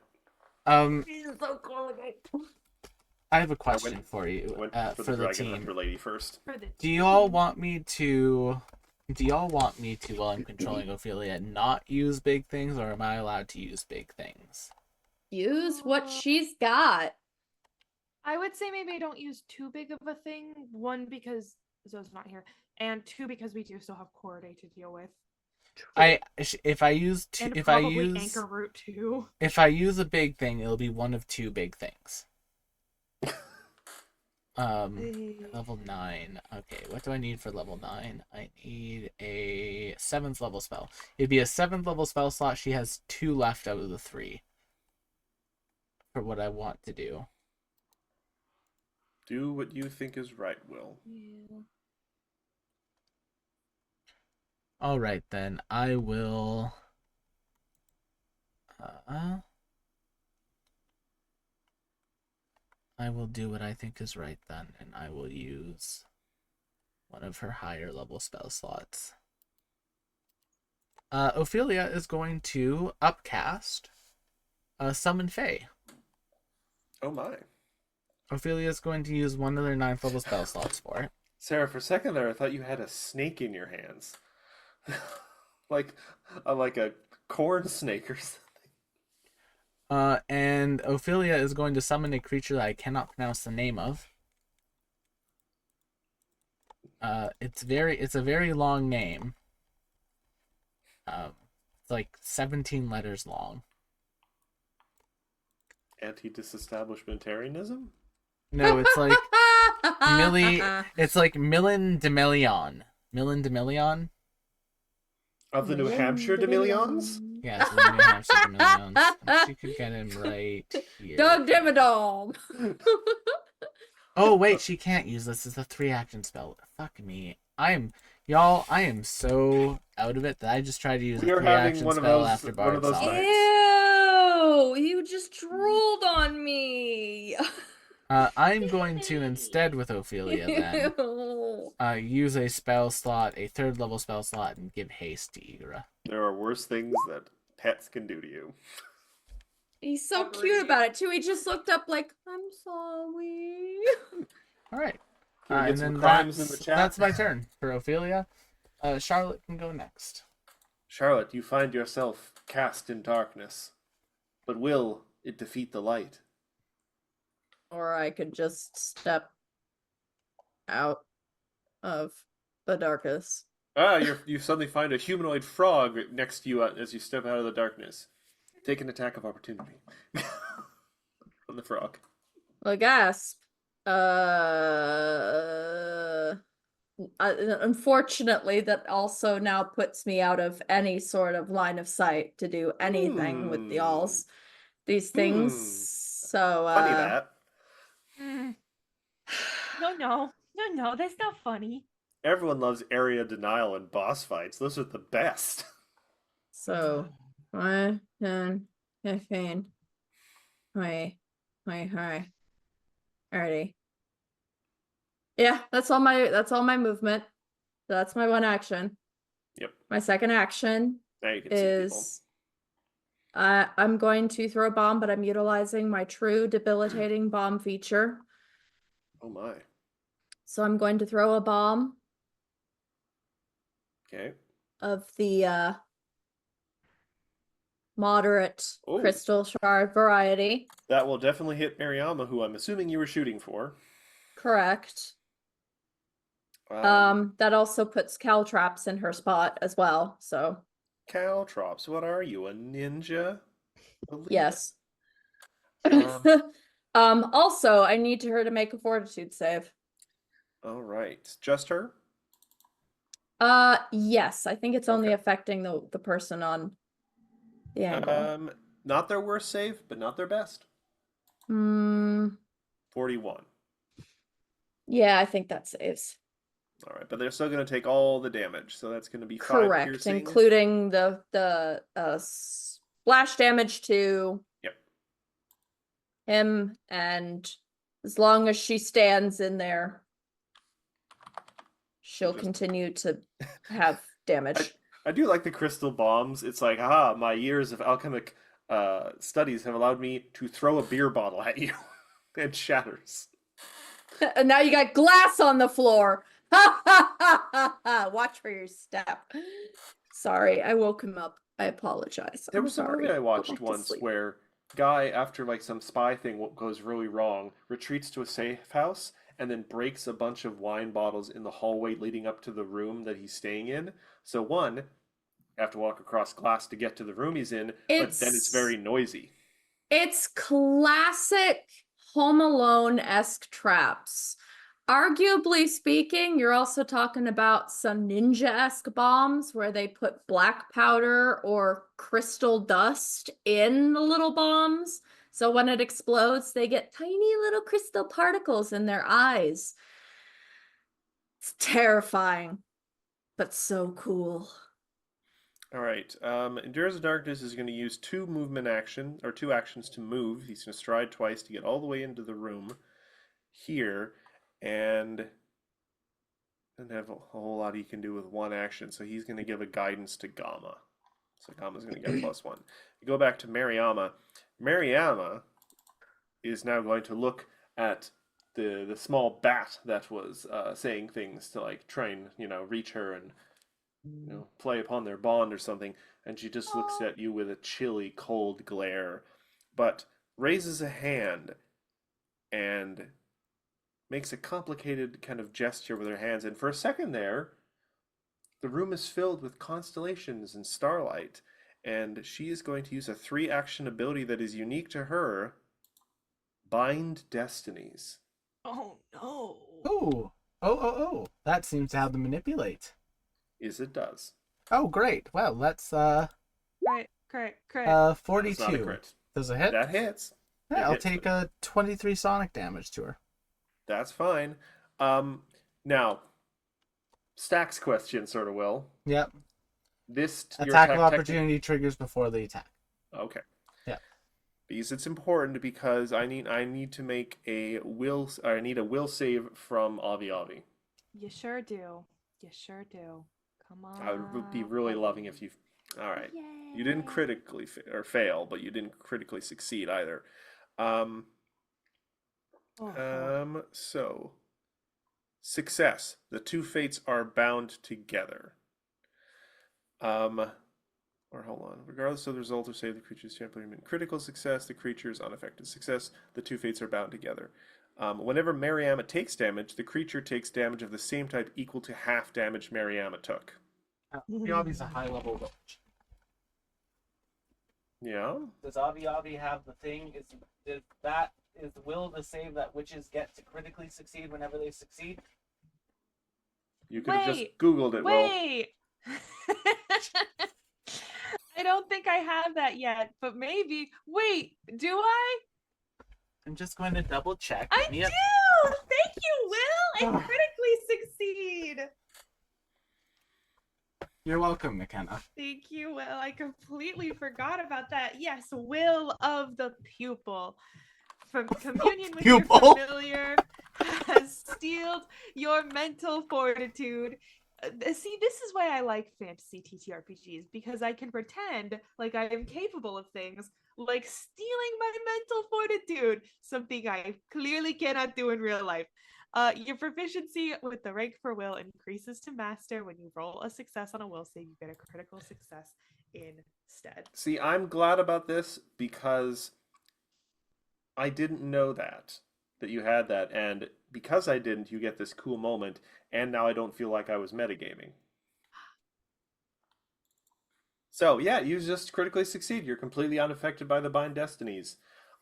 He's so cool.
I have a question for
I
you
went
for the
dragon
team.
hunter lady first.
Do y'all want me to, while I'm controlling Ophelia, not use big things, or am I allowed to use big things?
Use what she's got.
I would say maybe I don't use too big of a thing. 1, because Zoe's not here, and 2, because we do still have Corday to deal with.
If I use
And
if I
probably
use
Anchor Root too.
if I use a big thing, it'll be one of 2 big things. Level 9. Okay, what do I need for level 9? I need a 7th level spell. It'd be a 7th level spell slot. She has 2 left out of the 3 for what I want to do.
Do what you think is right, Will.
Yeah.
All right, then. I will... I will do what I think is right then, and I will use one of her higher level spell slots. Ophelia is going to upcast Summon Fae.
Oh my.
Ophelia is going to use one of their 9th level spell slots for it.
Sarah, for a second there, I thought you had a snake in your hands. like a corn snake or something.
And Ophelia is going to summon a creature that I cannot pronounce the name of. It's a very long name. It's like 17 letters long.
Anti-disestablishmentarianism?
No, it's like it's like Millen Demelion. Millen Demelion?
Of the New Hampshire Demilions?
Yes, the New Hampshire Demelions. She could get him right here.
Doug Dimmadome.
Oh wait, she can't use this. It's a 3-action spell. Fuck me. I am so out of it that I just tried to use a 3-action spell after Bard
those
Song.
nights.
Ew! You just drooled on me.
I'm going to instead with Ophelia then
Ew.
use a spell slot, a 3rd level spell slot, and give haste to Igra.
There are worse things that pets can do to you.
He's so
Agreed.
cute about it too. He just looked up like, I'm sorry.
All right,
Can we get
and
some
then
crimes in the chat?
that's my turn for Ophelia. Charlotte can go next.
Charlotte, you find yourself cast in darkness. But will it defeat the light?
Or I could just step out of the darkness.
You suddenly find a humanoid frog next to you as you step out of the darkness. Take an attack of opportunity on the frog.
A gasp. Unfortunately, that also now puts me out of any sort of line of sight to do anything with these things. So
Funny that.
No, that's not funny.
Everyone loves area denial and boss fights. Those are the best.
So 1, 10, 15, 20, 25, 30. Yeah, that's all my movement. That's my one action.
Yep.
My second action
Now you can see people.
is I'm going to throw a bomb, but I'm utilizing my true debilitating bomb feature.
Oh my.
So I'm going to throw a bomb
Okay.
of the moderate
Oh.
crystal shard variety.
That will definitely hit Mariama, who I'm assuming you were shooting for.
Correct. That also puts caltrops in her spot as well. So
Caltrops, what are you, a ninja?
yes.
Um,
Also, I need her to make a fortitude save.
All right. Just her?
Yes, I think it's only
Okay.
affecting the person on the angle.
Not their worst save, but not their best. 41.
Yeah, I think that saves.
All right, but they're still going to take all the damage, so that's going to be 5
Correct,
piercing.
including the splash damage to
Yep.
him, and as long as she stands in there, she'll
Just-
continue to have damage.
I do like the crystal bombs. It's like, aha, my years of alchemic studies have allowed me to throw a beer bottle at you. It shatters.
And now you got glass on the floor. Watch for your step. Sorry, I woke him up. I apologize.
There
I'm
was a
sorry.
movie I
Go
watched
back to
once
sleep.
where guy, after like some spy thing goes really wrong, retreats to a safe house and then breaks a bunch of wine bottles in the hallway leading up to the room that he's staying in. So one, you have to walk across glass to get to the room he's in, but then it's very noisy.
It's classic Home Alone-esque traps. Arguably speaking, you're also talking about some ninja-esque bombs where they put black powder or crystal dust in the little bombs. So when it explodes, they get tiny little crystal particles in their eyes. It's terrifying, but so cool.
All right. Endures of Darkness is going to use two actions to move. He's going to stride twice to get all the way into the room here, and doesn't have a whole lot he can do with one action. So he's going to give a guidance to Gamma. So Gamma's going to get +1. We go back to Mariama. Mariama is now going to look at the small bat that was saying things to like try and reach her and play upon their bond or something, and she just looks at you with a chilly, cold glare, but raises a hand and makes a complicated kind of gesture with her hands, and for a second there, the room is filled with constellations and starlight, and she is going to use a 3-action ability that is unique to her, Bind Destinies.
Oh no.
Ooh. Oh. That seems to have the manipulate.
Is it does.
Oh, great. Well, let's
Crit.
42.
That's not a crit.
Does it hit?
That hits.
Yeah,
It
I'll
hits,
take
but-
a 23 sonic damage to her.
That's fine. Now, Stack's question, sort of will.
Yep.
Your
Attack of
tec-
opportunity triggers before the attack.
Okay.
Yeah.
Because it's important because I need to make a will save from Avi Avi.
You sure do. You sure do. Come on.
I would be really loving if you. All right. You didn't critically fail, but you didn't critically succeed either. So success. The two fates are bound together. Or hold on. Regardless of the result of save, the creature's temporary critical success, the creature's unaffected success. The two fates are bound together. Whenever Mariama takes damage, the creature takes damage of the same type equal to half damage Mariama took.
Avi's a high level witch.
Yeah.
Does Avi have the thing? Is that will the save that witches get to critically succeed whenever they succeed?
You could have just
Wait,
Googled it, Will.
Wait. I don't think I have that yet, but maybe. Wait, do I?
I'm just going to double check.
I do!
Yep.
Thank you, Will! I critically succeed!
You're welcome, McKenna.
Thank you, Will. I completely forgot about that. Yes, Will of the Pupil. From communion with
Pupil?
your familiar has steeled your mental fortitude. See, this is why I like fantasy TTRPGs, because I can pretend like I am capable of things like stealing my mental fortitude, something I clearly cannot do in real life. Your proficiency with the rank for will increases to master. When you roll a success on a will save, you get a critical success instead.
See, I'm glad about this because I didn't know that you had that, and because I didn't, you get this cool moment, and now I don't feel like I was metagaming. So yeah, you just critically succeed. You're completely unaffected by the Bind Destinies.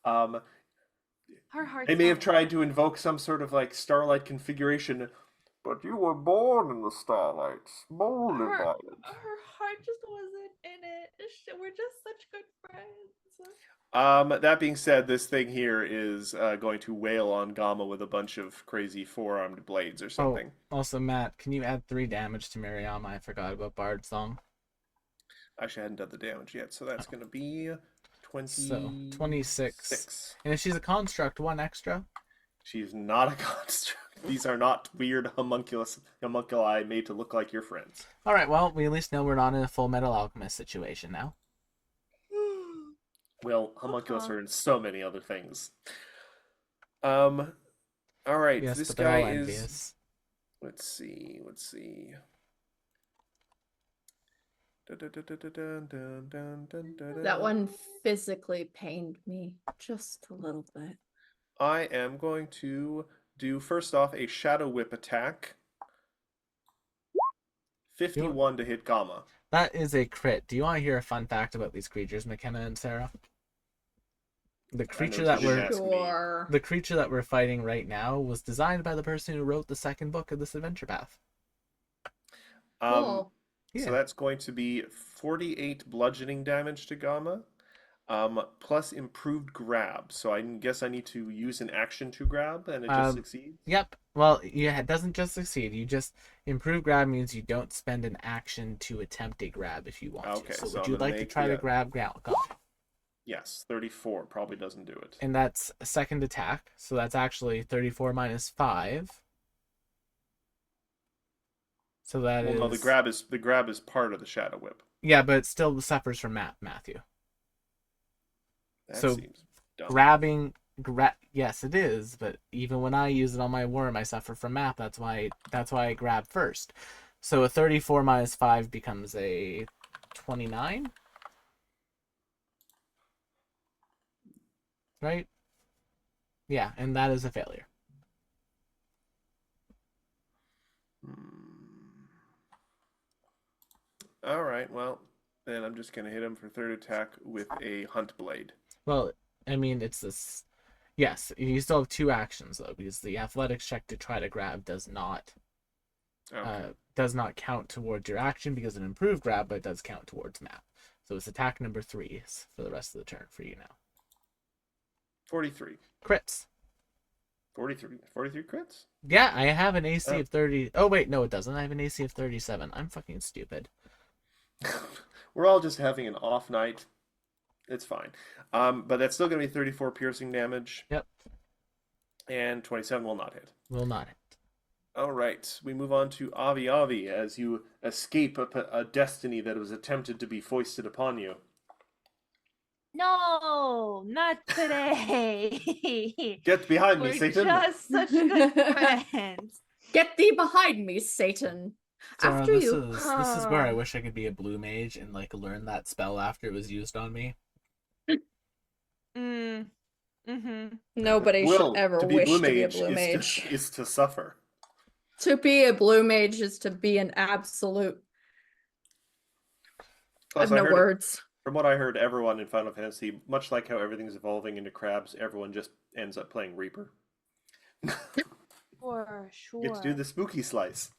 Her heart.
They may have tried to invoke some sort of like starlight configuration, but you were born in the starlight, molded
Her
by it.
heart just wasn't in it. We're just such good friends.
That being said, this thing here is going to wail on Gamma with a bunch of crazy four-armed blades or something.
Oh, also, Matt, can you add 3 damage to Mariama? I forgot about Bard's Song.
Actually, I hadn't done the damage yet, so that's going to be 26.
So, 26. And if she's a construct, 1 extra.
She's not a construct. These are not weird homunculi made to look like your friends.
Alright, well, we at least know we're not in a Full Metal Alchemist situation now.
Well, homunculus are in so many other things. All right,
Yes,
this
but they're all
guy is.
envious.
Let's see.
That one physically pained me just a little bit.
I am going to do first off a Shadow Whip attack. 51 to hit Gamma.
That is a crit. Do you want to hear a fun fact about these creatures, McKenna and Sarah? The creature
you
that
didn't
we're
ask me.
Sure.
the creature that we're fighting right now was designed by the person who wrote the second book of this adventure path.
Cool.
So that's going to be 48 bludgeoning damage to Gamma. plus improved grab. So I guess I need to use an action to grab, and it just succeeds.
Yep. Well, yeah, it doesn't just succeed. You just improve grab means you don't spend an action to attempt a grab if you want
Okay,
to. So,
so
would
I'm
you
gonna
like to
make
try to
the-
grab Gauntlet?
Yes, 34 probably doesn't do it.
And that's a second attack. So that's actually 34 minus 5. So that is.
No, the grab is part of the Shadow Whip.
Yeah, but it still suffers from Matthew.
That
So,
seems dumb.
Grabbing. Yes, it is. But even when I use it on my worm, I suffer from math. That's why I grab first. So a 34 minus 5 becomes a 29. Right? Yeah, and that is a failure.
All right, well, then I'm just going to hit him for third attack with a Hunt Blade.
Well, I mean, it's this. Yes, you still have 2 actions though, because the athletics check to try to grab does not count towards your action because of an improved grab, but it does count towards map. So it's attack number 3 for the rest of the turn for you now.
43.
Crits.
43 crits?
Yeah, I have an AC of 30. Oh wait, no, it doesn't. I have an AC of 37. I'm fucking stupid.
We're all just having an off night. It's fine. But that's still going to be 34 piercing damage.
Yep.
And 27 will not hit.
Will not hit.
All right, we move on to Avi Avi as you escape a destiny that was attempted to be foisted upon you.
No, not today.
Get behind me,
We're
Satan!
just such good friends.
Get thee behind me, Satan.
Zara,
After
this
you.
is where I wish I could be a blue mage and like learn that spell after it was used on me.
Nobody
Will,
should ever
to be
wish
blue
to be a
mage
blue
is
mage.
is to suffer.
To be a blue mage is to be an absolute. I
Plus,
have no
heard-
words.
From what I heard, everyone in Final Fantasy, much like how everything's evolving into crabs, everyone just ends up playing Reaper.
For sure.
Get to do the spooky slice.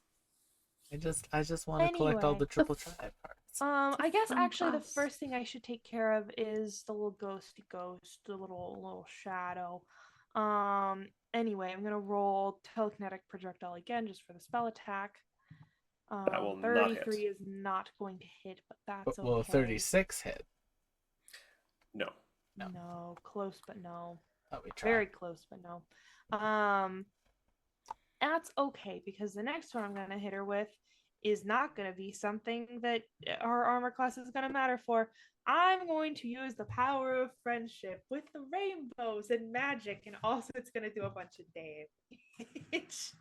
I just want to collect all
Anyway,
the triple tribe parts.
I guess
fun
actually the
class.
first thing I should take care of is the little ghosty ghost, the little shadow. Anyway, I'm gonna roll telekinetic projectile again just for the spell attack.
That will not hit.
33 is not going to hit, but that's
Will
okay.
36 hit?
No.
No.
No, close but no.
Oh, we try.
Very close but no. That's okay because the next one I'm gonna hit her with is not gonna be something that our armor class is gonna matter for. I'm going to use the power of friendship with the rainbows and magic, and also it's gonna do a bunch of damage.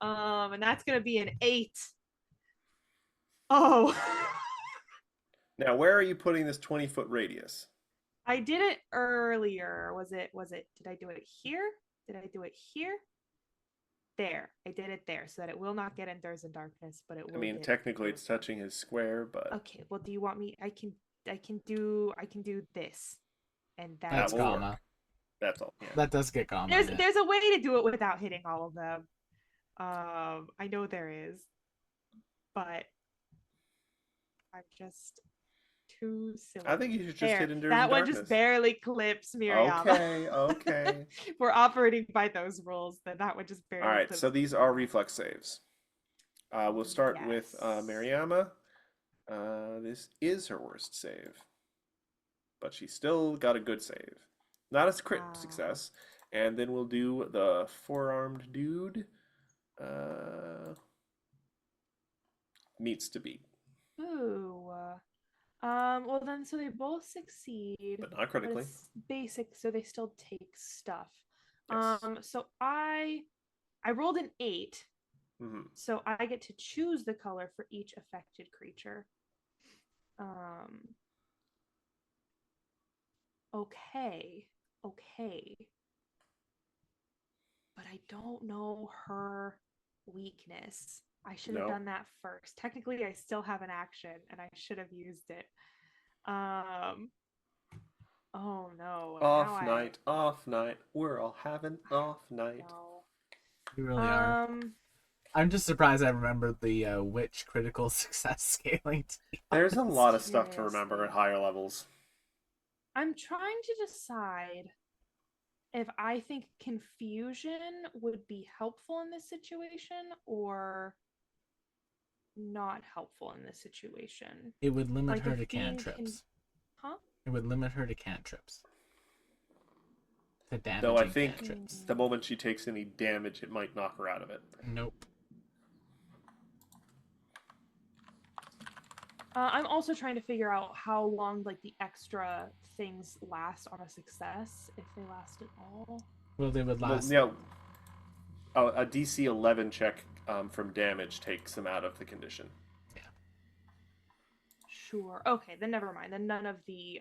And that's gonna be an 8. Oh.
Now, where are you putting this 20-foot radius?
I did it earlier. Was it did I do it here? Did I do it here? There. I did it there so that it will not get Endures in Darkness, but it will
I mean,
get
technically
Endures
it's
in
touching his square, but
Okay, well do you want me I can do this. And
That's
will
Gamma.
work. That's all. Yeah.
That does get Gamma.
there's
yeah.
there's a way to do it without hitting all of them. I know there is, but I'm just too silly.
I think you should just
There,
hit Endures
that
in
one
Darkness.
just barely clips Miriam.
Okay.
If we're operating by those rules, then that would just barely.
All right,
clip
so these are reflex saves. We'll start with
Yes.
Mariama. This is her worst save, but she still got a good save. Not a crit
Wow.
success. And then we'll do the four-armed dude. Needs to beat,
Ooh. Well then, so they both succeed.
but not
but
critically.
it's basic, so they still take stuff.
Yes.
So I rolled an 8,
Mhm.
so I get to choose the color for each affected creature. Okay. But I don't know her weakness. I should have
No.
done that first. Technically, I still have an action, and I should have used it. Oh no.
Off night. We're all having off night.
No.
You really are. I'm just surprised I remembered the witch critical success scaling.
There's a lot of stuff to remember
Seriously.
at higher levels.
I'm trying to decide if I think confusion would be helpful in this situation or not helpful in this situation.
It would limit
Like
her
if
to
being
cantrips.
Huh?
It would limit her to cantrips. To
Though I
damaging
think
cantrips.
the moment she takes any damage, it might knock her out of it.
Nope.
I'm also trying to figure out how long like the extra things last on a success, if they last at all.
Well, they would
Well,
last.
yeah, a DC 11 check from damage takes them out of the condition.
Sure. Okay, then never mind. Then none of the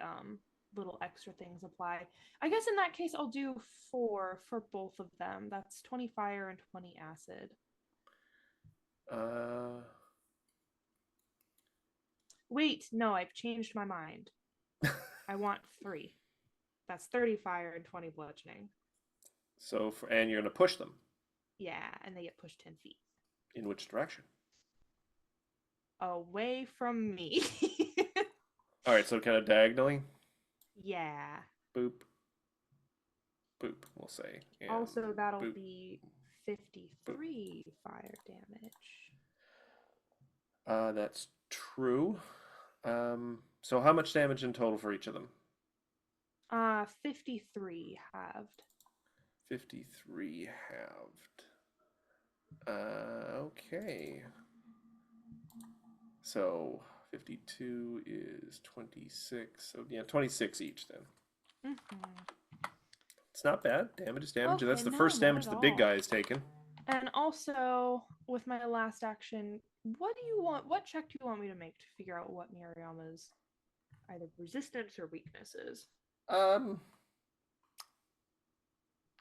little extra things apply. I guess in that case I'll do 4 for both of them. That's 20 fire and 20 acid. Wait, no, I've changed my mind. I want 3. That's 30 fire and 20 bludgeoning.
So, and you're going to push them.
Yeah, and they get pushed 10 feet.
In which direction?
Away from me.
All right, so kind of diagonally.
Yeah.
Boop. Boop, we'll say. And
Also, that'll
boop.
be 53 fire damage.
That's true. So how much damage in total for each of them?
53 halved.
53 halved. Okay. So 52 is 26. So yeah, 26 each then. It's not bad. Damage is damage.
Okay,
That's the
no,
first
not
damage
at
the big
all.
guy has taken.
And also, with my last action, what check do you want me to make to figure out what Miriama's either resistance or weakness is?
Yeah,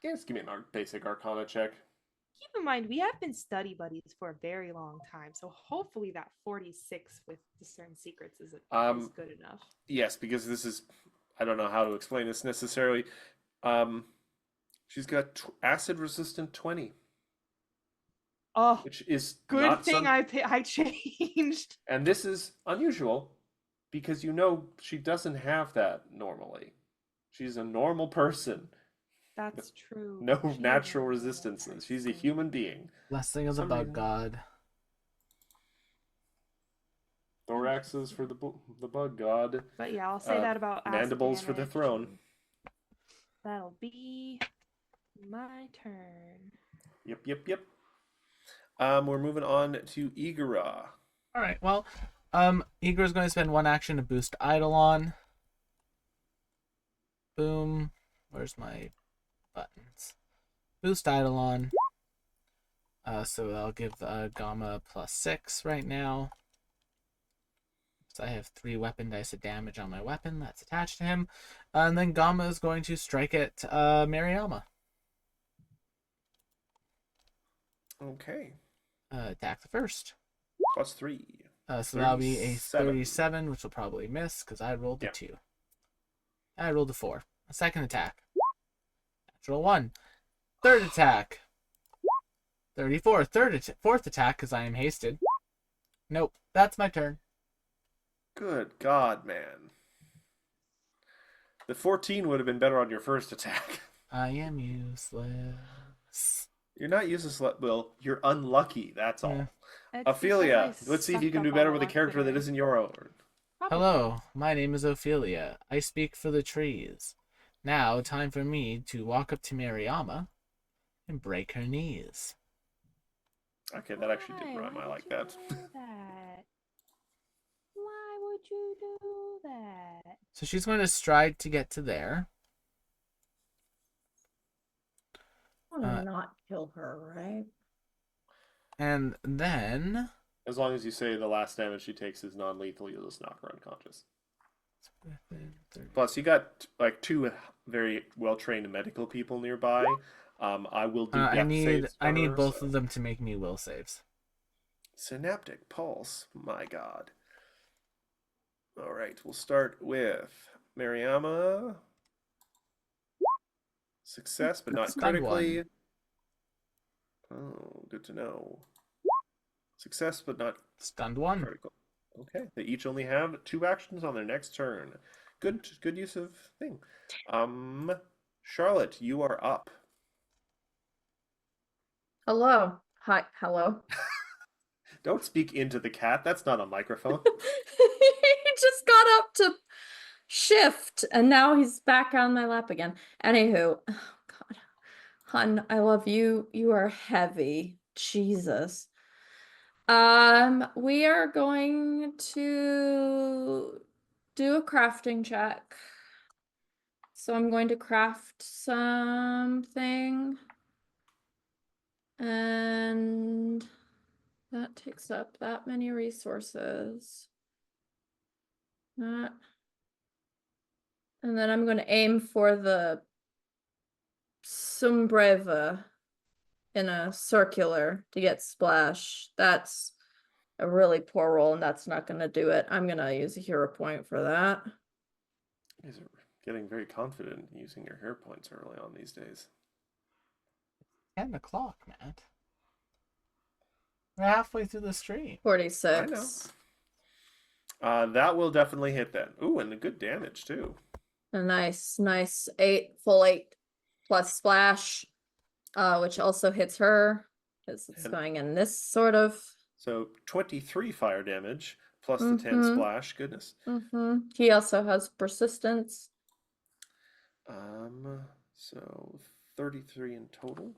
just give me a basic Arcana check.
Keep in mind, we have been study buddies for a very long time, so hopefully that 46 with Discern Secrets is good enough.
Yes, because this is, I don't know how to explain this necessarily. She's got acid resistant 20.
Oh,
which is
good
not
thing I changed.
And this is unusual because you know she doesn't have that normally. She's a normal person.
That's true.
No
She is
natural
a normal
resistances. She's a
person.
human being.
Blessing of the
Some
bug
reason.
god.
Thoraxes for the bug god.
But yeah, I'll say that about acid
Mandibles for the
damage.
throne.
That'll be my turn.
Yep. We're moving on to Igora.
All right. Well, Igor's going to spend 1 action to boost Eidolon. Boom. Where's my buttons? Boost Eidolon. So I'll give Gamma +6 right now. So I have 3 weapon dice of damage on my weapon that's attached to him. And then Gamma is going to strike at Mariama.
Okay.
Attack the first.
+3.
So that'll be a
37.
37, which will probably miss because I rolled a
Yeah.
2. I rolled a 4. A second attack. Natural 1. Third attack. 34. Fourth attack because I am hasted. Nope. That's my turn.
Good God, man. The 14 would have been better on your first attack.
I am useless.
You're not useless, Will. You're unlucky, that's all.
Yeah.
It's
Ophelia,
because I
let's see if you
sucked
can do
up
better
all
with a character that
today.
isn't your own.
Probably.
Hello, my name is Ophelia. I speak for the trees. Now, time for me to walk up to Mariama and break her knees.
Okay, that actually did rhyme.
Why
I
would
like
you
that.
do that? Why would you do that?
So she's going to stride to get to there.
Not kill her, right?
And then...
As long as you say the last damage she takes is non-lethal, you'll just knock her unconscious. Plus, you got like 2 very well-trained medical people nearby. I will do death
I need
saves for her,
both
so-
of them to make me will saves.
Synaptic pulse. My God. All right, we'll start with Mariama. Success, but not
Stunned
critically.
one.
Oh, good to know. Success, but not
Stunned 1.
critical. Okay, they each only have 2 actions on their next turn. good use of thing. Charlotte, you are up.
Hello. Hi. Hello.
Don't speak into the cat. That's not a microphone.
He just got up to shift and now he's back on my lap again. Anywho, oh God. Hun, I love you. You are heavy. Jesus. We are going to do a crafting check. So I'm going to craft something. And that takes up that many resources. That. And then I'm going to aim for the sombreva in a circular to get splash. That's a really poor roll, and that's not going to do it. I'm going to use a hero point for that.
You guys are getting very confident using your hair points early on these days.
10 o'clock, Matt. We're halfway through the stream.
46.
That will definitely hit then. Ooh, and a good damage too.
A nice 8, full 8 plus splash, which also hits her because it's
And-
going in this sort of.
So 23 fire damage plus the 10
Mhm.
splash. Goodness.
He also has persistence.
So 33 in total.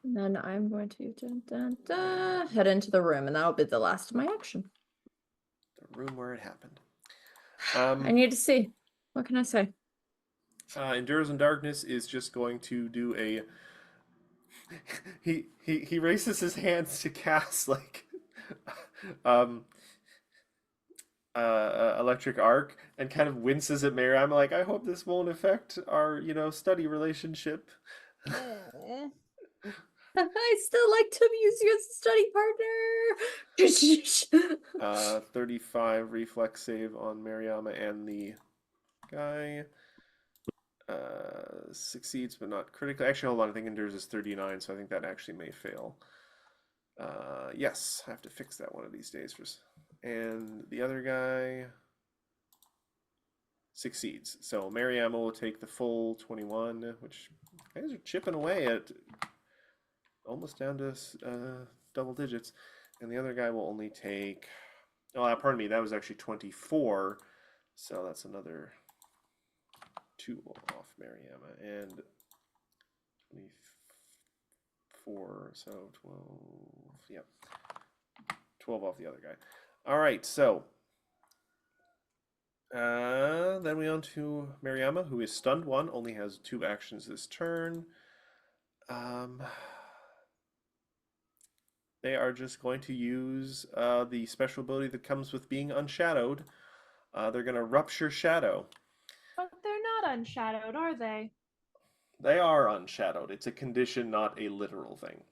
And then I'm going to head into the room, and that'll be the last of my action.
The room where it happened.
I need to see. What can I say?
Endures in Darkness is just going to do a. He raises his hands to cast like electric arc and kind of winces at Mary. I'm like, I hope this won't affect our study relationship.
I still like to use you as a study partner.
35 reflex save on Mariama and the guy. Succeeds but not critical. Actually, hold on. I think Endures is 39, so I think that actually may fail. Yes, I have to fix that one of these days. And the other guy succeeds. So Mariama will take the full 21, which guys are chipping away at almost down to double digits. And the other guy will only take. Oh, pardon me. That was actually 24. So that's another 2 off Mariama and 24, so 12. Yep, 12 off the other guy. All right, so then we on to Mariama, who is stunned 1, only has 2 actions this turn. They are just going to use the special ability that comes with being unshadowed. They're going to Rupture Shadow.
But they're not unshadowed, are they?
They are unshadowed. It's a condition, not a literal thing.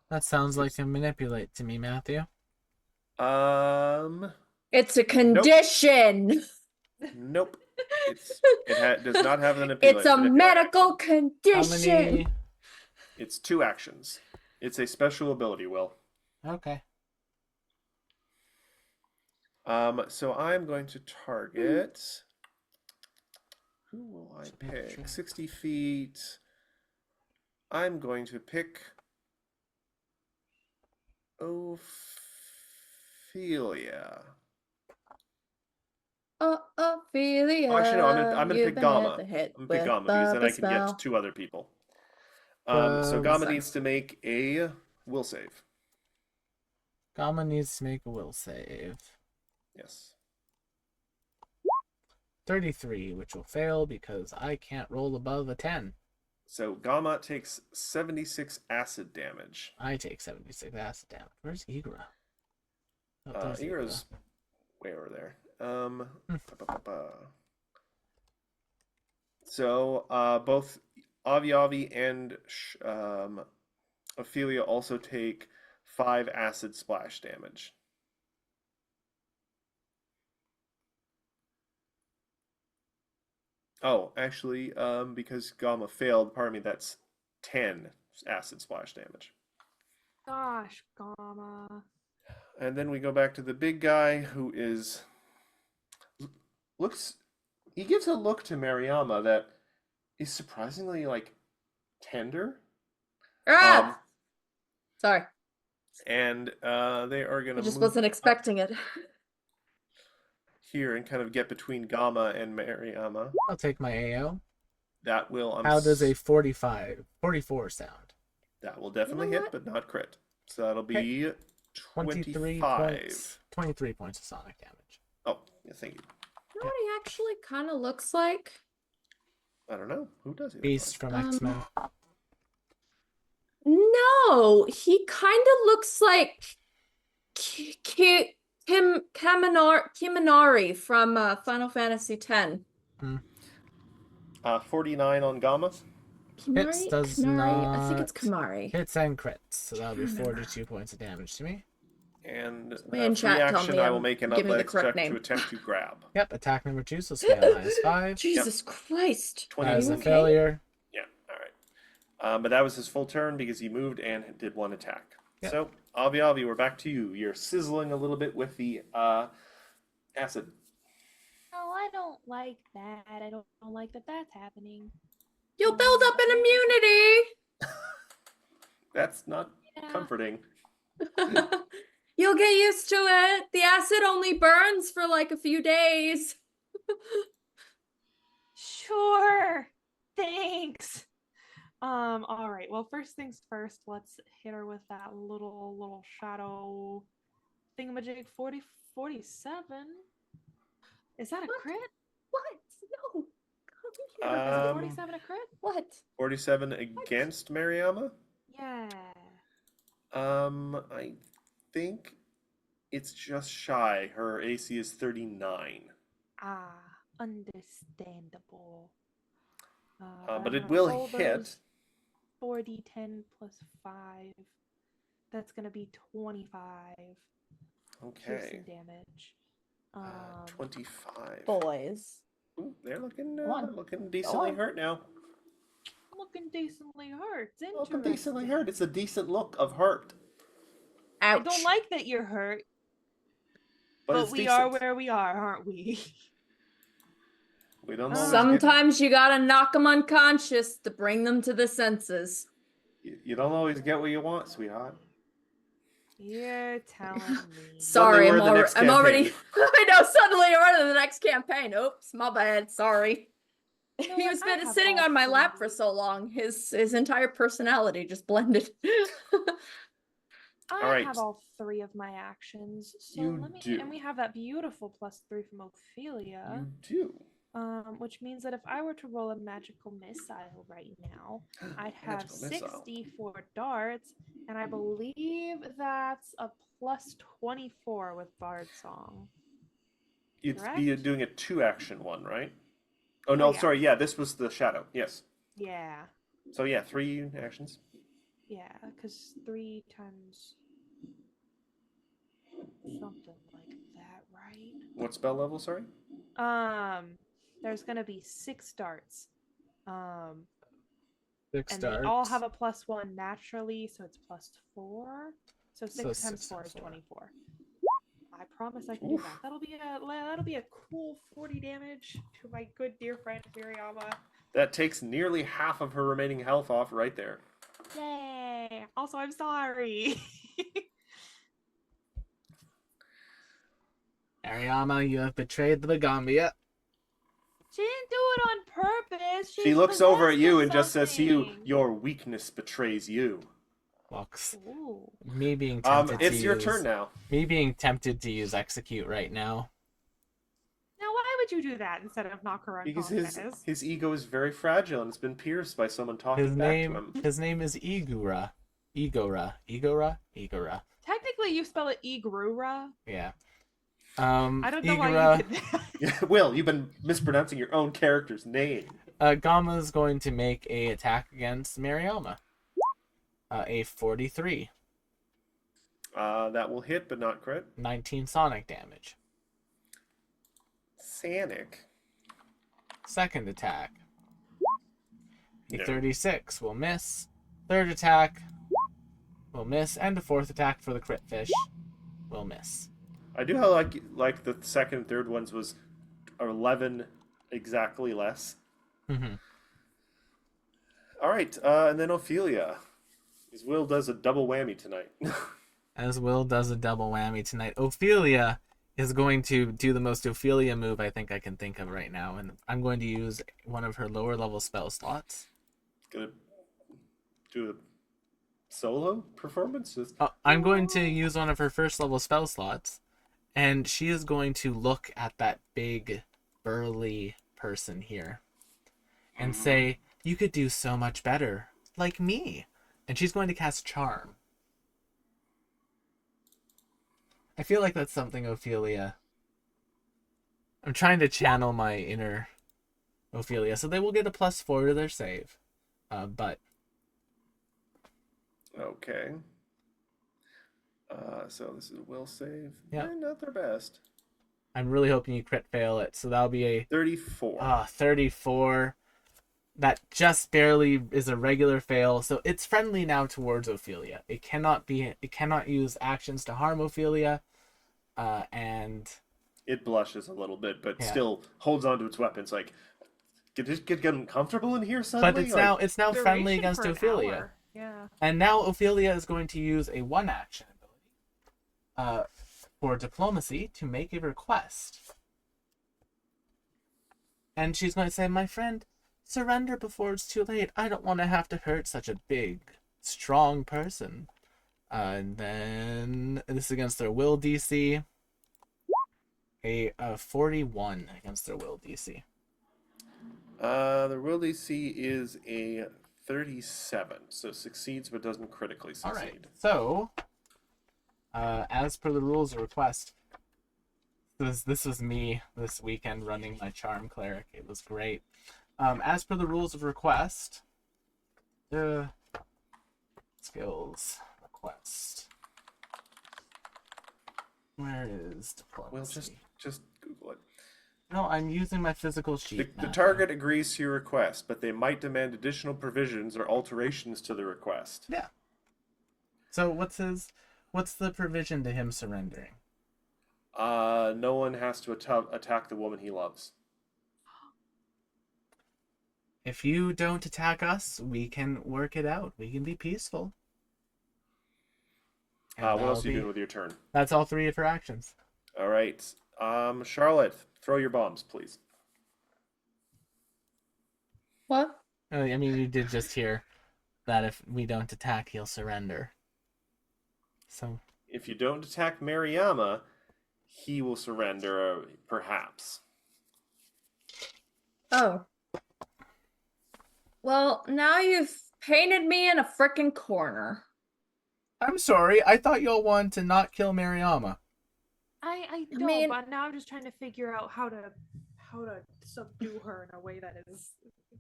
That sounds like a manipulate to me, Matthew.
It's a condition.
Nope. It does not have an manipulate.
It's a medical
How
condition.
many?
It's 2 actions. It's a special ability, Will.
Okay.
So I'm going to target. Who will I pick? 60 feet. I'm going to pick Ophelia.
Ophelia.
Oh, actually, no, I'm gonna
you've
pick
been
Gamma.
hit
I'm gonna pick
with
Gamma because then I
the
can get
spell.
2 other people. So Gamma
Sorry.
needs to make a will save.
Gamma needs to make a will save.
Yes.
33, which will fail because I can't roll above a 10.
So Gamma takes 76 acid damage.
I take 76 acid damage. Where's Igra? Oh, there's
Igra's way over there. So both Avi and Ophelia also take 5 acid splash damage. Oh, actually, because Gamma failed, pardon me, that's 10 acid splash damage.
Gosh, Gamma.
And then we go back to the big guy who looks. He gives a look to Mariama that is surprisingly like tender.
Ah!
Um,
Sorry.
and they are gonna
I just
move
wasn't
up
expecting it.
here and kind of get between Gamma and Mariama.
I'll take my AO.
That will.
How does a 44 sound?
That will definitely
You know
hit,
what?
but not crit. So that'll
Okay.
be
23
25.
points. 23 points of sonic damage.
Oh, yeah, thank you.
You know what he actually kind of looks like?
I don't know. Who does he look
Beast
like?
from X-Men.
No, he kind of looks like Kiminari from Final Fantasy X.
49 on Gamma.
Hits
Kimari?
does
Kimari? I think it's
not-
Kimari.
Hits and crits, so that'll be
Remember.
42 points of damage to me.
And
Somebody in
free
chat tell
action,
me
I will
I'm
make an
giving the
athletics
correct
check
name.
to attempt to grab.
Yep, attack number 2, so scale -5.
Jesus Christ.
20
That is a
okay?
failure.
Yeah, all right. But that was his full turn because he moved and did one attack.
Yep.
So, Avi, we're back to you. You're sizzling a little bit with the acid.
Oh, I don't like that. I don't like that that's happening.
You'll build up an immunity.
That's not
Yeah.
comforting.
You'll get used to it. The acid only burns for like a few days.
Sure. Thanks. All right. Well, first things first, let's hit her with that little shadow thingamajig 47. Is that a
What?
crit?
What? No. Come here.
Is
Um,
47 a crit?
What?
47 against Mariama.
Yeah.
I think it's just shy. Her AC is 39.
Ah, understandable.
But it
I'm gonna
will
roll
hit.
those 4d10 plus 5. That's gonna be 25
Okay.
piercing damage.
25.
Boys.
Ooh, they're
Go on.
looking decently
on.
hurt now.
Looking decently hurt.
Looking decently
Interesting.
hurt. It's a decent look of hurt.
I
Ouch.
don't like that you're hurt,
But,
but
it's
we
decent.
are where we are, aren't we?
We don't always
Sometimes you gotta knock them unconscious to bring them to the senses.
you don't always get what you want, sweetheart.
You're telling me.
Sorry,
we're
I'm,
in the next
I'm already.
campaign.
I know. Suddenly, I'm on to the next campaign. Oops, my bad. Sorry.
You know
He
what?
was
I
been
have
sitting
all
on my lap
three.
for so long. His entire personality just blended.
I
Alright.
have all 3 of my actions. So
You
let me
do.
and we have that beautiful +3 from Ophelia.
You do.
Which means that if I were to roll a magical missile right now, I'd have
Magical missile.
64 darts, and I believe that's a +24 with Bard Song.
You'd be
Correct?
doing a 2-action one, right? Oh no,
yeah.
sorry. Yeah, this was the shadow. Yes.
Yeah,
So yeah, 3 actions.
yeah, because 3 times something like that, right?
What spell level? Sorry.
There's gonna be 6 darts.
6
And
darts.
they all have a +1 naturally, so it's +4. So 6
So
times
6
4
times
is
4.
24. I promise I can do
Oof.
that. That'll be a cool 40 damage to my good dear friend Miriyama.
That takes nearly half of her remaining health off right there.
Yay! Also, I'm sorry.
Ariama, you have betrayed the Begambia.
She didn't do it on purpose.
She
She's
looks over at
possessed
you
of
and just says to you,
something.
"Your weakness betrays you."
Walks.
Ooh.
Me being tempted
It's
to
your
use,
turn now.
Me being tempted to use execute right now.
Now, why would you do that instead of knock her
Because
unconscious?
his ego is very fragile and it's been pierced by someone talking
His
back
name
to him.
his name is Igura. Igora.
Technically, you spell it Igrura.
Yeah.
I don't know why
Igura,
you did that.
Yeah, Will, you've been mispronouncing your own character's name.
Gamma is going to make a attack against Mariama. A 43.
That will hit, but not crit.
19 sonic damage.
Sanic.
Second attack. A
No.
36 will miss. Third attack will miss. And a fourth attack for the crit fish. will miss.
I do how like the second and third ones was 11 exactly less.
Mm-hmm.
All right, and then Ophelia. Because Will does a double whammy tonight.
As Will does a double whammy tonight, Ophelia is going to do the most Ophelia move I think I can think of right now, and I'm going to use one of her lower level spell slots.
Gonna do a solo performance.
I'm going to use one of her first level spell slots, and she is going to look at that big, burly person here and say, "You could do so much better, like me." And she's going to cast Charm. I feel like that's something Ophelia. I'm trying to channel my inner Ophelia, so they will get a +4 to their save. But
Okay. So this is a will save.
Yeah.
Not their best.
I'm really hoping you crit fail it, so that'll be a
34.
34. That just barely is a regular fail, so it's friendly now towards Ophelia. It cannot use actions to harm Ophelia, and
It blushes a little bit, but
Yeah.
still holds onto its weapons. Like, get uncomfortable in here suddenly.
but it's
Like,
now friendly
Duration
against
for an
Ophelia.
hour. Yeah.
And now Ophelia is going to use a 1-action ability for diplomacy to make a request. And she's going to say, "My friend, surrender before it's too late. I don't want to have to hurt such a big, strong person." And then this is against their will DC. A 41 against their will DC.
the will DC is a 37, so succeeds but doesn't critically
All
succeed.
right. So, as per the rules of request, this was me this weekend running my Charm Cleric. It was great. As per the rules of request, skills request. Where is diplomacy?
Well, just Google it.
No, I'm using my physical sheet.
The
Matthew.
target agrees to your request, but they might demand additional provisions or alterations to the request.
Yeah. So what's the provision to him surrendering?
No one has to attack the woman he loves.
If you don't attack us, we can work it out. We can be peaceful. And
What else
that'll
are you
be-
doing with your turn?
That's all 3 of her actions.
All right. Charlotte, throw your bombs, please.
What?
I mean, you did just hear that if we don't attack, he'll surrender. So,
If you don't attack Mariama, he will surrender, perhaps.
Oh. Well, now you've painted me in a frickin' corner.
I'm sorry. I thought y'all wanted to not kill Mariama.
I don't,
mean-
but now I'm just trying to figure out how to subdue her in a way that is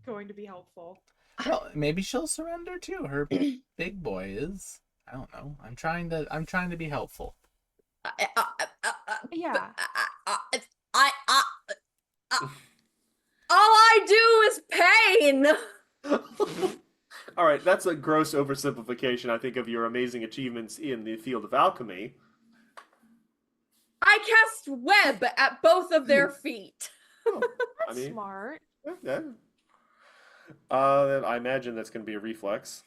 going to be helpful.
Well, maybe she'll surrender too. Her big boy is. I don't know. I'm trying to be helpful.
Yeah.
All I do is pain.
All right, that's a gross oversimplification, I think, of your amazing achievements in the field of alchemy.
I cast web at both of their feet.
That's smart.
Yeah. I imagine that's going to be a reflex.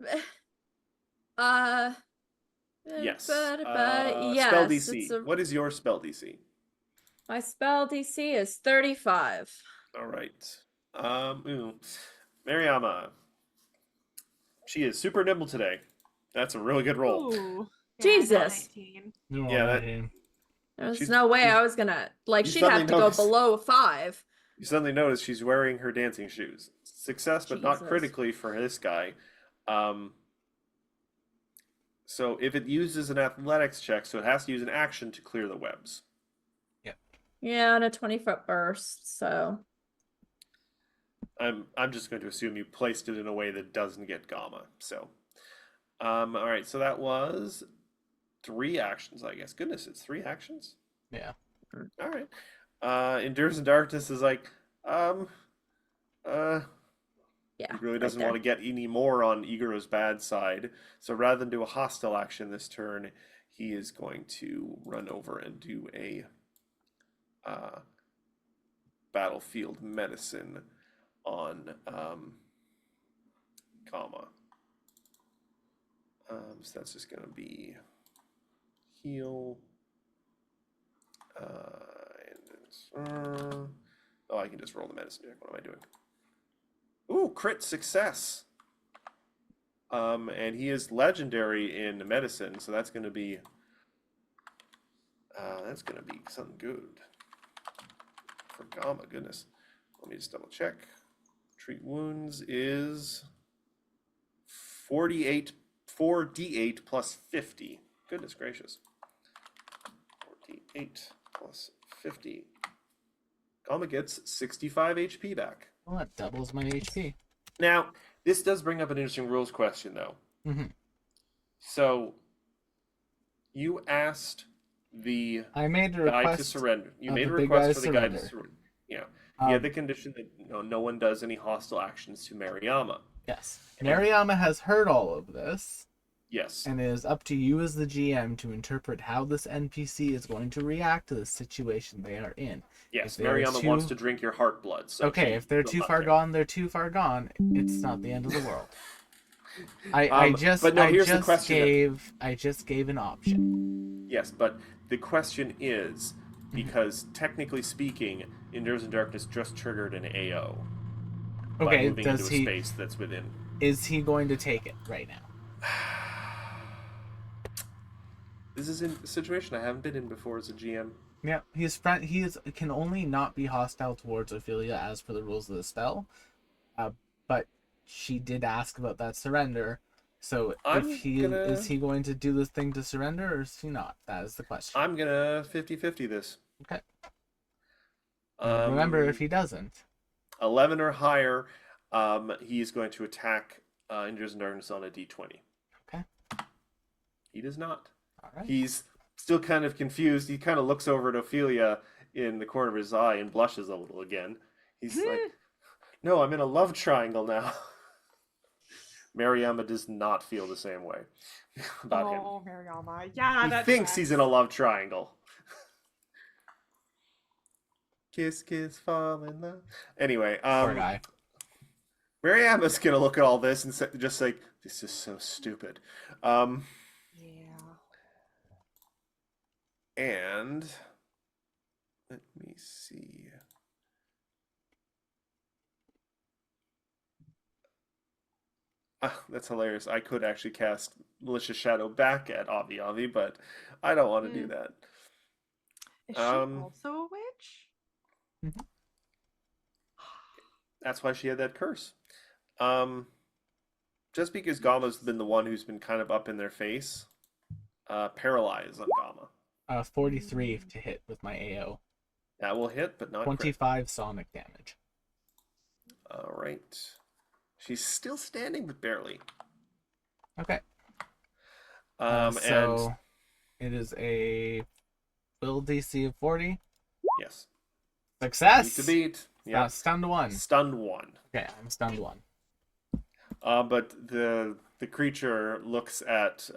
Yes.
Yes.
Spell DC.
It's a-
What is your spell DC?
My spell DC is 35.
All right. Mariama. She is super nimble today. That's a really good roll.
Ooh.
Jesus.
19.
Yeah, that-
There's
She's-
no way
she's-
I was gonna like.
you
She'd
suddenly
have to go
notice-
below 5.
You suddenly notice she's wearing her dancing shoes. Success, but not
Jesus.
critically for this guy. So if it uses an athletics check, so it has to use an action to clear the webs.
Yeah, on a 20-foot burst. So
I'm just going to assume you placed it in a way that doesn't get gamma. So, all right. So that was 3 actions, I guess. Goodness, it's 3 actions.
Yeah.
All right. Endures in Darkness is like,
yeah.
he really
right
doesn't
there.
want to get any more on Igaro's bad side. So rather than do a hostile action this turn, he is going to run over and do a battlefield medicine on Gamma. So that's just going to be heal. Oh, I can just roll the medicine check. What am I doing? Ooh, crit success. And he is legendary in medicine, so that's going to be something good for Gamma. Goodness, let me just double check. Treat wounds is 4d8 plus 50. Goodness gracious. 4d8 plus 50. Gamma gets 65 HP back.
Well, that doubles my HP.
Now, this does bring up an interesting rules question, though.
Mm-hmm.
So, you asked the
I made a
guy to
request.
surrender. You
of
made a
the big guy
request
to
for the guy to
surrender.
surrender. Yeah. He
Um,
had the condition that no one does any hostile actions to Mariama.
Yes. Mariama has heard all of this,
Yes.
and it is up to you as the GM to interpret how this NPC is going to react to the situation they are in.
Yes,
if they are
Mariama wants to drink your heart blood. So
Okay, if they're
will
too
not
far
care.
gone, they're too far gone. It's not the end of the world. I just gave an option.
Yes, but the question is, because technically speaking, Endures in Darkness just triggered an AO. By
Okay,
moving into a space that's within.
Is he going to take it right now?
This is a situation I haven't been in before as a GM.
Yeah, can only not be hostile towards Ophelia as per the rules of the spell. But she did ask about that surrender. So is he going to do this thing to surrender, or is he not? That is the question.
I'm gonna 50-50 this.
Okay. Remember, if he doesn't,
11 or higher, he's going to attack Endures in Darkness on a d20.
Okay.
He does not.
all right.
He's still kind of confused. He kind of looks over at Ophelia in the corner of his eye and blushes a little again. He's like, no, I'm in a love triangle now. Mariama does not feel the same way about him.
Oh, Mariama. Yeah,
He
that
thinks
tracks.
he's in a love triangle. Kiss, kiss, fall in love. Anyway,
Poor guy.
Mariama's gonna look at all this and just like, this is so stupid.
Yeah.
And let me see. That's hilarious. I could actually cast Malicious Shadow back at Avi Avi, but I don't want to do that.
Is she
Um,
also a witch?
That's why she had that curse. Just because Gamma's been the one who's been kind of up in their face, paralyze on Gamma.
43 to hit with my AO.
That will hit, but not crit.
25 sonic damage.
All right. She's still standing, but barely.
Okay.
And
So it is a will DC of 40.
yes,
Success.
beat to beat. Yeah,
Stunned 1.
stunned 1.
Okay, I'm stunned 1.
But the creature looks at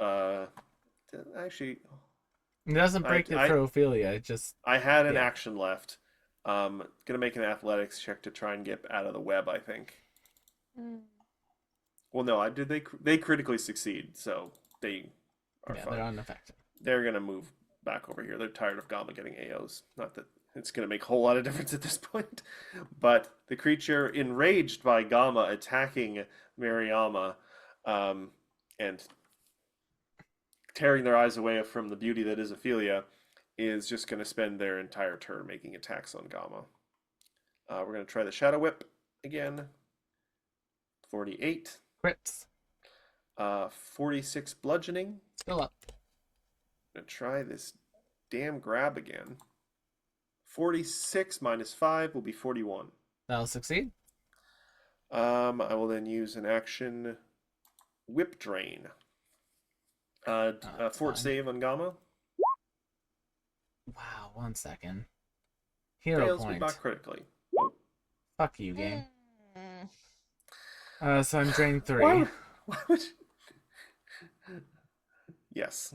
actually.
It doesn't break it for Ophelia. It just
I had an
Yeah.
action left. Gonna make an athletics check to try and get out of the web, I think. Well, no, they critically succeed, so they are fine.
they're unaffected.
They're gonna move back over here. They're tired of Gamma getting AOs. Not that it's gonna make a whole lot of difference at this point. But the creature, enraged by Gamma attacking Mariama, and tearing their eyes away from the beauty that is Ophelia, is just gonna spend their entire turn making attacks on Gamma. We're gonna try the Shadow Whip again. 48.
Crits.
46 bludgeoning.
Still up.
Gonna try this damn grab again. 46 minus 5 will be 41.
That'll succeed.
I will then use an action Whip Drain.
That's
Fort
fine.
save on Gamma.
Wow, 1 second. Hero
Fails but
point.
not critically.
Fuck you, game. So I'm drained 3.
Why would Yes.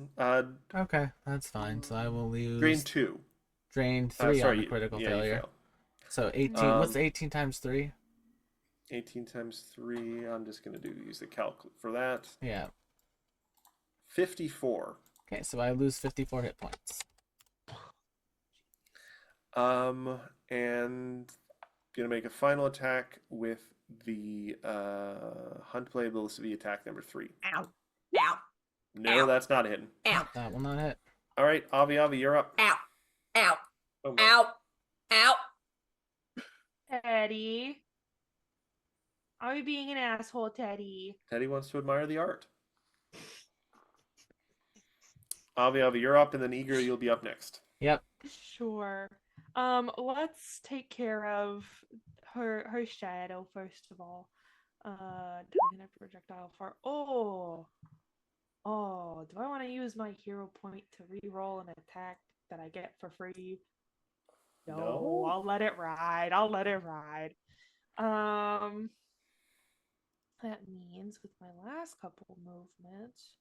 Okay, that's fine. So I will lose
Drain 2.
drain 3 on
Sorry,
a critical
yeah,
failure.
you fail.
So 18. What's
Um,
18 times 3?
18 times 3. I'm just going to use the calc for that.
Yeah.
54.
Okay, so I lose 54 hit points.
And gonna make a final attack with the Hunt Blade Velocity attack number 3.
Ow. Ow.
No,
Ow.
that's not hitting.
Ow.
That will not hit.
All right, Avi, you're up.
Ow. Ow.
Oh, my.
Ow. Ow.
Teddy. Are you being an asshole, Teddy?
Teddy wants to admire the art. Avi, you're up, and then Eager, you'll be up next.
Yep.
Sure. Let's take care of her shadow first of all. Target a projectile for do I want to use my hero point to re-roll an attack that I get for free? No, I'll let it ride. That means with my last couple movements,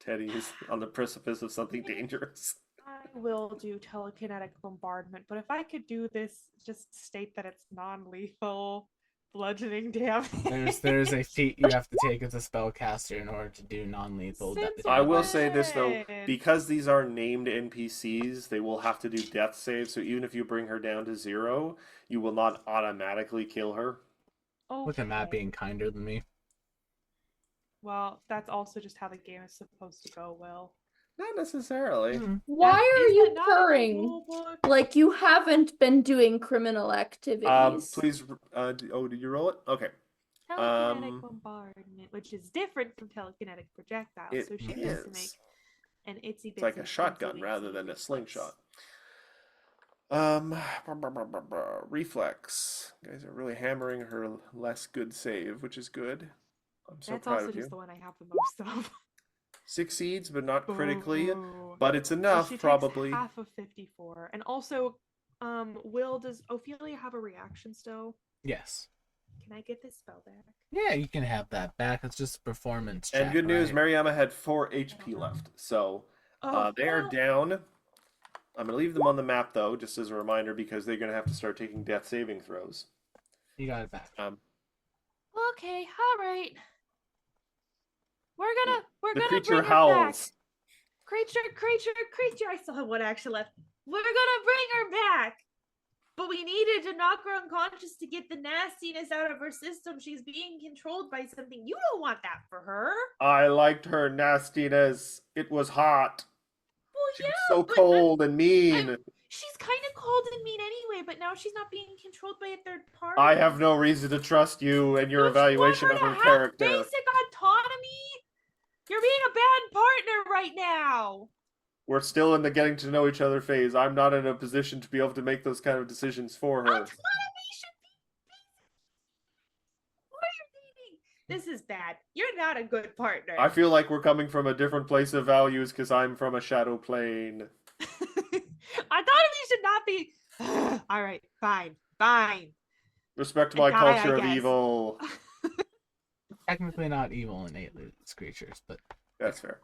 Teddy is on the precipice of something dangerous.
I will do telekinetic bombardment, but if I could do this, just state that it's non-lethal bludgeoning damage.
There's a feat you have to take as a spellcaster in order to do non-lethal.
Since
I will say this though,
when?
because these are named NPCs, they will have to do death saves. So even if you bring her down to 0, you will not automatically kill her.
Look at Matt
Okay.
being kinder than me.
Well, that's also just how the game is supposed to go, Will.
Not necessarily.
Why are
Is
you
that not in the
purring?
rule book?
Like you haven't been doing criminal activities.
Please. Did you roll it? Okay.
Telekinetic bombardment, which is different from telekinetic projectile,
It
so she needs to make
is.
an itsy
It's like a
bitsy
shotgun
teensy
rather
weensy
than a
reflex.
slingshot. Reflex. You guys are really hammering her less good save, which is good. I'm so
That's
proud
also
of you.
just the one I have the most of.
Succeeds, but not critically.
Boo.
But it's
So
enough,
she takes
probably.
half of 54. And also, Will, does Ophelia have a reaction still?
Yes.
Can I get this spell back?
Yeah, you can have that back. It's just a performance check.
And good news,
right?
Mariama had 4 HP left. So they are
well,
down. I'm going to leave them on the map, though, just as a reminder, because they're going to have to start taking death saving throws.
You got it back.
Okay, all right. We're gonna
The
bring
creature
her back.
howls.
Creature. I still have one action left. We're gonna bring her back. But we needed to knock her unconscious to get the nastiness out of her system. She's being controlled by something. You don't want that for her.
I liked her nastiness. It was hot.
Well,
She
yeah,
was so
but
cold and mean.
she's kind of cold and mean anyway, but now she's not being controlled by a third party.
I have no reason to trust you and your
Don't
evaluation
you
of
want
her
her to have
character.
basic autonomy? You're being a bad partner right now.
We're still in the getting to know each other phase. I'm not in a position to be able to make those kind of decisions for her.
Autonomy should be basic. What are you meaning? This is bad. You're not a good partner.
I feel like we're coming from a different place of values because I'm from a shadow plane.
Autonomy should not be. All right, fine.
Respect
A
my
guy, I
culture of
guess.
evil.
Technically not evil innately, these creatures, but
That's fair.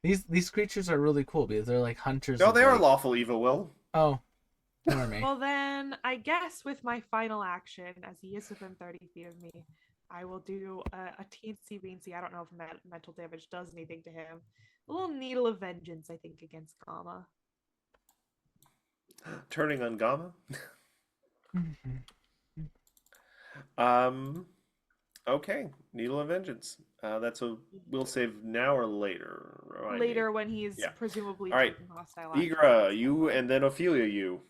these creatures are really cool because they're like hunters.
No,
of,
they are
like-
lawful evil, Will.
Oh, ignore me.
Well, then, I guess with my final action, as he is within 30 feet of me, I will do a teensy weensy. I don't know if mental damage does anything to him. A little needle of vengeance, I think, against Gamma.
Turning on Gamma. Okay, Needle of Vengeance. That's a will save now or later. Remind me.
Later, when he's
Yeah.
presumably
All right.
taking hostile action.
Igra, you, and then Ophelia, you.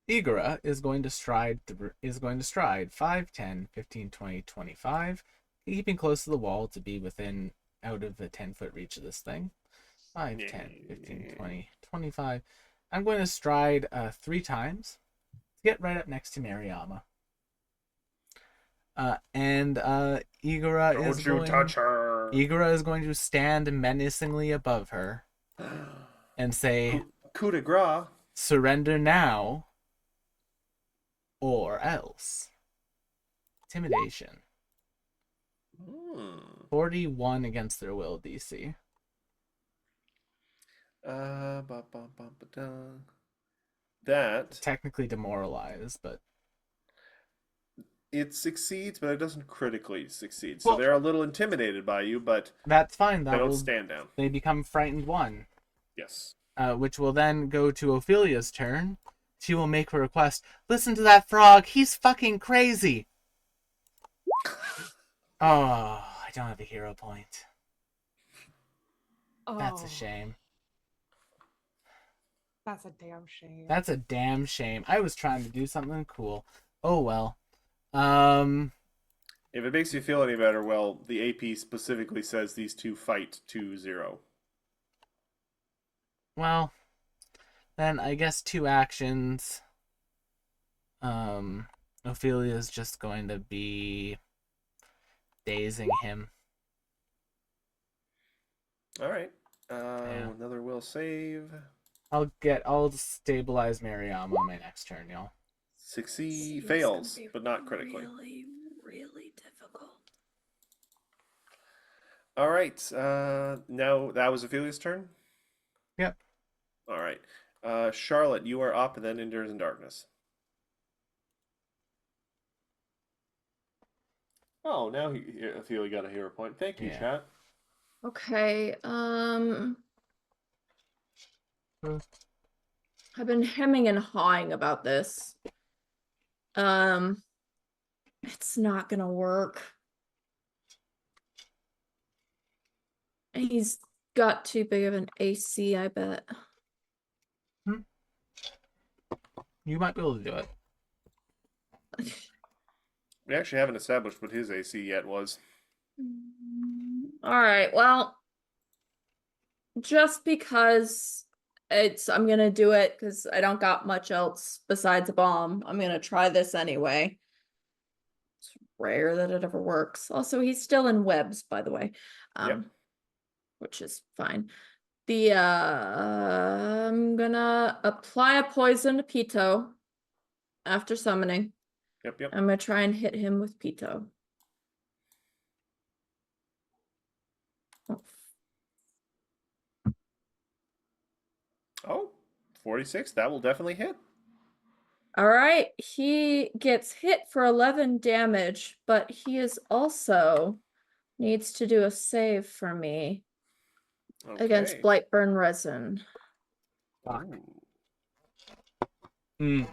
Igora is going to stride 5, 10, 15, 20, 25, keeping close to the wall to be within out of the 10-foot reach of this thing. 5, 10, 15, 20, 25. I'm going to stride 3 times to get right up next to Mariama. And Igora is
Don't you
going
touch her.
Igora is going to stand menacingly above her and say,
Coup de grace.
"Surrender now, or else." Intimidation.
Hmm.
41 against their will DC.
That
Technically demoralized, but
it succeeds, but it doesn't critically succeed. So
Well-
they're a little intimidated by you, but
that's fine.
they
That
don't
will
stand down.
they become frightened 1.
Yes.
Which will then go to Ophelia's turn. She will make her request. Listen to that frog. He's fucking crazy. Oh, I don't have a hero point. That's a
Oh,
shame.
That's a damn shame.
That's a damn shame. I was trying to do something cool. Oh well.
If it makes you feel any better, well, the AP specifically says these two fight 2-0.
Well, then I guess 2 actions. Ophelia's just going to be dazing him.
All right.
Yeah.
Another will save.
I'll stabilize Mariam on my next turn, y'all.
Succeed. Fails, but not critically.
Really, really difficult.
All right. Now that was Ophelia's turn?
Yep.
All right. Charlotte, you are up, and then Endures in Darkness. Oh, now Ophelia got a hero point. Thank you,
Yeah.
chat.
Okay, I've been hemming and hawing about this. It's not gonna work. He's got too big of an AC, I bet.
You might be able to do it.
We actually haven't established what his AC yet was.
All right, well, just because I'm gonna do it because I don't got much else besides a bomb. I'm gonna try this anyway. It's rare that it ever works. Also, he's still in webs, by the way.
Yep.
Which is fine. I'm gonna apply a poison to Pito after summoning.
Yep.
I'm gonna try and hit him with Pito.
Oh, 46. That will definitely hit.
All right, he gets hit for 11 damage, but he is also needs to do a save for me against
Okay.
Blightburn Resin.
Fuck.
Ooh,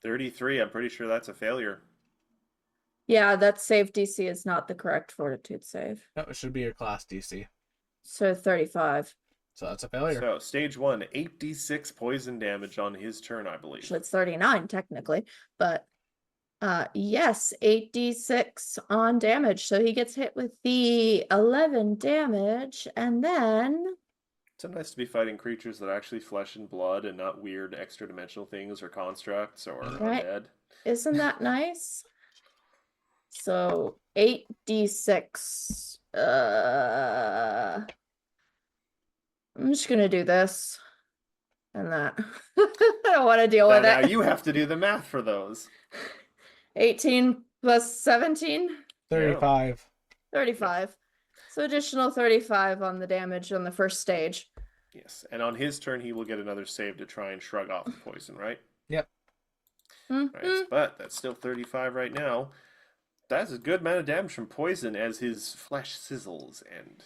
33. I'm pretty sure that's a failure.
Yeah, that save DC is not the correct fortitude save.
No, it should be your class DC.
So 35.
So that's a failure.
So, stage 1, 8d6 poison damage on his turn, I believe.
Actually, it's 39 technically, but yes, 8d6 on damage. So he gets hit with the 11 damage, and then
It's so nice to be fighting creatures that are actually flesh and blood and not weird extra dimensional things or constructs or
Right.
undead.
isn't that nice? So 8d6. I'm just gonna do this and that. I don't want to deal with
Now
it.
you have to do the math for those.
18 plus 17,
35.
35. So additional 35 on the damage on the first stage.
Yes, and on his turn, he will get another save to try and shrug off the poison, right?
Yep.
Mhm.
Right, but that's still 35 right now. That's a good amount of damage from poison as his flesh sizzles and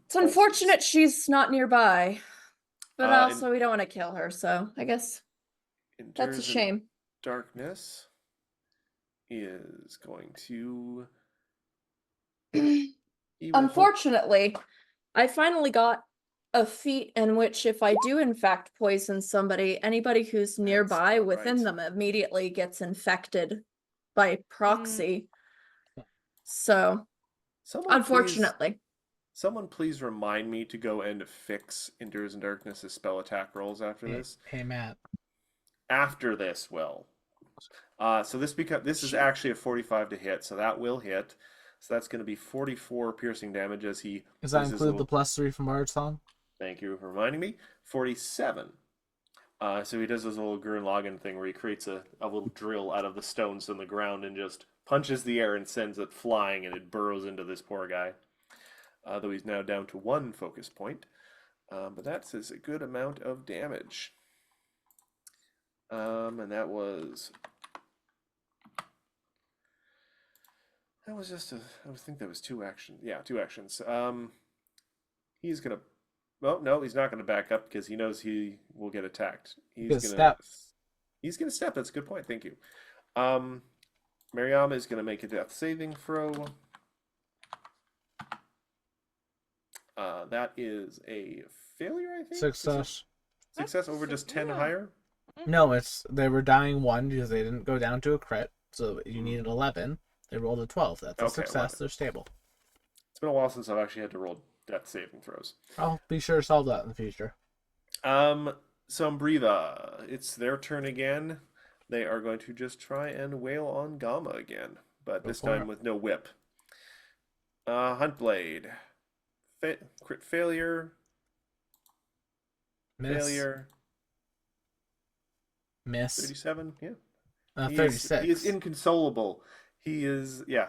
It's unfortunate she's not nearby, but
Uh,
also we don't want to kill her, so I guess that's a
Endures in
shame.
Darkness is going to.
Unfortunately, I finally got a feat in which if I do in fact poison somebody, anybody who's nearby
not
within
right.
them immediately gets infected by proxy. So, unfortunately.
Someone please remind me to go and fix Endures in Darkness' spell attack rolls after this.
Hey, Matt.
After this, will. So this is actually a 45 to hit, so that will hit. So that's going to be 44 piercing damage as he.
Does that
uses
include the +3 from Bard Song?
Thank you for reminding me. 47. So he does this little Gurren Lagann thing where he creates a little drill out of the stones in the ground and just punches the air and sends it flying, and it burrows into this poor guy. Though he's now down to 1 focus point. But that's a good amount of damage. And that was just I think that was 2 actions. Yeah, 2 actions. He's gonna. Well, no, he's not gonna back up because he knows he will get attacked. He's gonna
step.
He's gonna step. That's a good point. Thank you. Mariama is gonna make a death saving throw. That is a failure, I think.
Success.
Success over just 10
Yeah.
higher.
No, they were dying 1 because they didn't go down to a crit, so you
Hmm.
needed 11. They rolled a 12. That's a
Okay,
success.
11.
They're stable.
It's been a while since I've actually had to roll death saving throws.
I'll be sure to solve that in the future.
Sombriva, it's their turn again. They are going to just try and wail on Gamma again, but
Go
this
for
time
it.
with no whip. Huntblade. Crit failure.
Miss.
Failure.
Miss.
37, yeah. He
36.
is inconsolable. He is, yeah.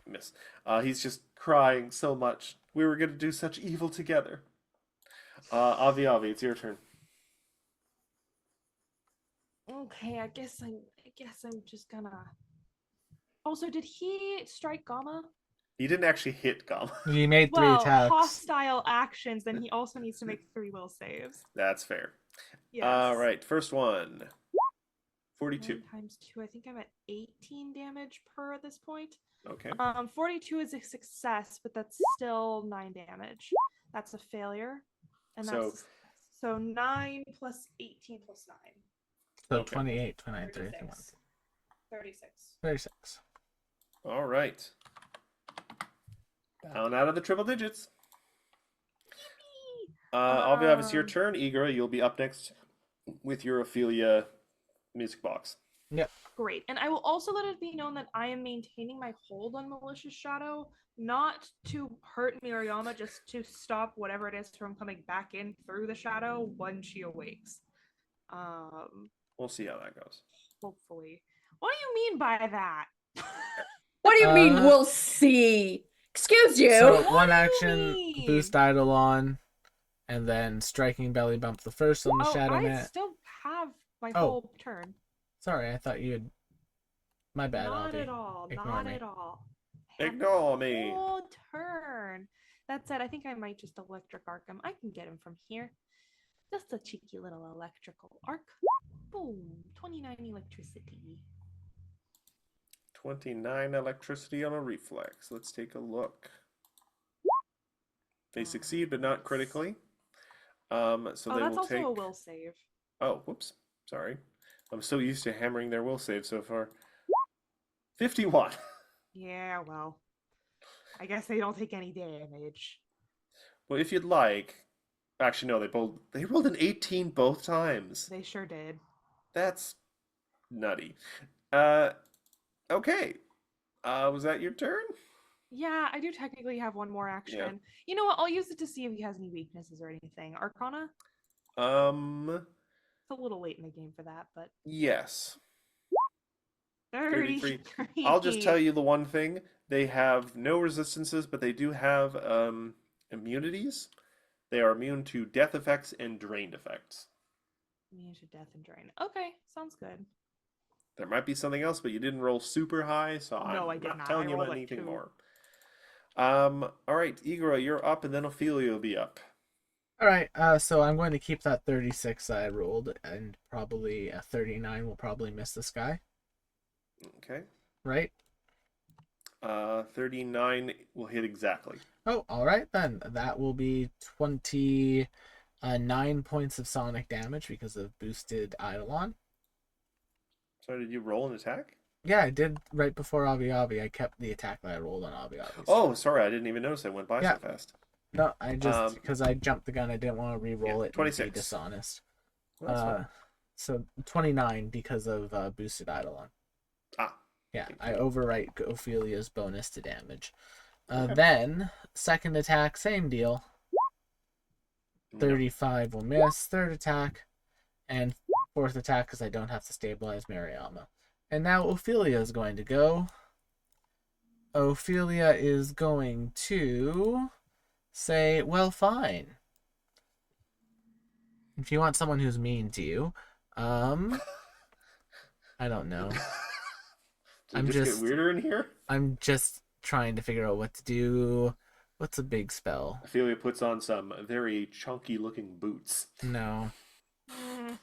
Miss. He's just crying so much. We were going to do such evil together. Avi, it's your turn.
Okay, I guess I'm just gonna. Also, did he strike Gamma?
He didn't actually hit Gamma.
You made 3
Well,
attacks.
hostile actions. Then he also needs to make 3 will saves.
That's fair.
Yes.
All right, first one.
9
42.
times 2. I think I'm at 18 damage per at this point.
Okay.
42 is a success, but that's still 9 damage. That's a failure, and
So-
that's so 9 plus 18 plus 9.
So
Okay.
28, 29, 30, 31.
36.
36.
All right. Down out of the triple digits. Avi, it's your turn. Igra, you'll be up next with your Ophelia music box.
Great. And I will also let it be known that I am maintaining my hold on Malicious Shadow, not to hurt Miriyama, just to stop whatever it is from coming back in through the shadow when she awakes.
We'll see how that goes.
Hopefully. What do you mean by that?
What do you mean,
Uh,
we'll see? Excuse you.
So
What
one
do you
action,
mean?
boost Eidolon, and then striking belly bump the first on the shadow
I
net.
still have my
Oh.
whole turn.
Sorry, I thought you had. My bad,
Not
Avi.
at all.
Ignore
Not
me.
at all. I have
Ignore
the
me.
Whole turn. That said, I think I might just electric arc him. I can get him from here. Just a cheeky little electrical arc. Boom. 29 electricity.
29 electricity on a reflex. Let's take a look. They succeed, but not critically. So
Oh,
they
that's
will
also
take.
a will save.
Oh, whoops. Sorry. I'm so used to hammering their will save so far. 51.
Yeah, well. I guess they don't take any damage.
Well, if you'd like. Actually, no, they rolled an 18 both times.
They sure did.
That's nutty. Okay. Was that your turn?
Yeah, I do technically have one more action. You know what? I'll use it to see if he has any weaknesses or anything. Arcana? It's a little late in the game for that, but
Yes.
33.
I'll just tell you the one thing. They have no resistances, but they do have immunities. They are immune to death effects and drained effects.
Immune to death and drain. Okay, sounds good.
There might be something else, but you didn't roll super high, so
No, I
I'm
did
not
not.
telling
I
you
rolled
about
a
anything
2.
more. All right, Igra, you're up, and then Ophelia will be up.
Alright, so I'm going to keep that 36 I rolled, and probably a 39 will probably miss this guy,
Okay.
right?
39 will hit exactly.
Oh, alright then. That will be 29 points of sonic damage because of boosted Eidolon.
So did you roll an attack?
Yeah, I did right before Avi. I kept the attack that I rolled on Avi.
Oh, sorry, I didn't even notice. I went by
Yeah.
so fast.
No, I just because I jumped the gun, I didn't want to re-roll it and
26.
be dishonest.
Well, that's fine.
So 29 because of boosted Eidolon.
Ah,
Yeah,
thank
I
you.
overwrite Ophelia's bonus to damage.
Okay.
Then second attack, same deal.
No.
35 will miss. Third attack, and fourth attack because I don't have to stabilize Mariama. And now Ophelia is going to go Ophelia is going to say, well, fine. If you want someone who's mean to you, I don't know.
Did
I'm
it just
just-
get weirder in here?
I'm just trying to figure out what to do. What's a big spell?
Ophelia puts on some very chunky looking boots.
No.
Mm,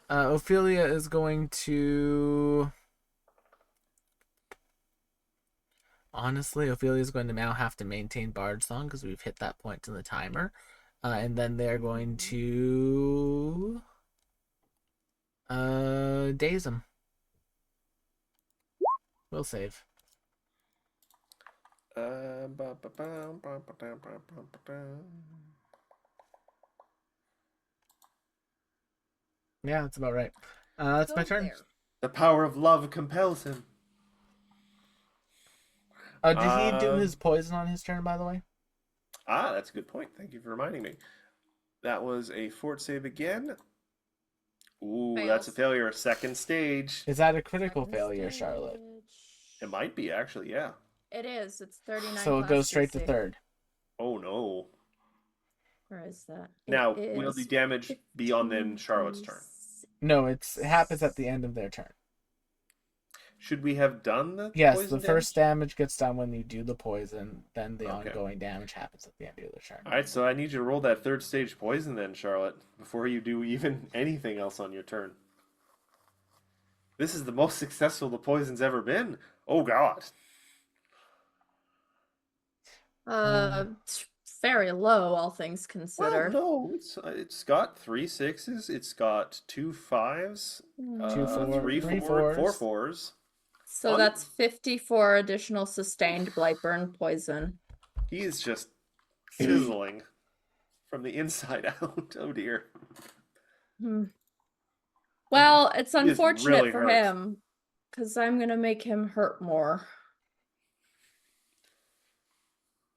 Ophelia is going to. Honestly, Ophelia is going to now have to maintain Bard Song because we've hit that point in the timer. And then they're going to. Daze him. We'll save. Yeah, that's about right. That's my
Go
turn.
there.
The power of love compels him.
Did he do
Um,
his poison on his turn, by the way?
Ah, that's a good point. Thank you for reminding me. That was a fort save again. Ooh, that's a
Fails.
failure. Second stage.
Is that a critical
Second
failure, Charlotte?
stage.
It might be, actually, yeah.
It is. It's 39.
So it
plus
goes straight to
DC.
third.
Oh, no.
Where is that?
Now,
It
will the
is
damage be on then
15
Charlotte's turn?
No, it happens at the end of their turn.
Should we have done the
Yes,
poison
the first
damage?
damage gets done when you do the poison, then the
Okay.
ongoing damage happens at the end of the turn.
All right, so I need you to roll that third stage poison then, Charlotte, before you do even anything else on your turn. This is the most successful the poison's ever been. Oh, God.
It's very low, all things
Well,
considered.
no, it's got 3 6s, it's got 2 5s,
Three
3
fours.
4 4s.
So
on-
that's 54 additional sustained Blightburn poison.
He is just sizzling from the inside out. Oh dear.
Hmm. Well, it's
He is
unfortunate
really
for
hurt.
him because I'm gonna make him hurt more.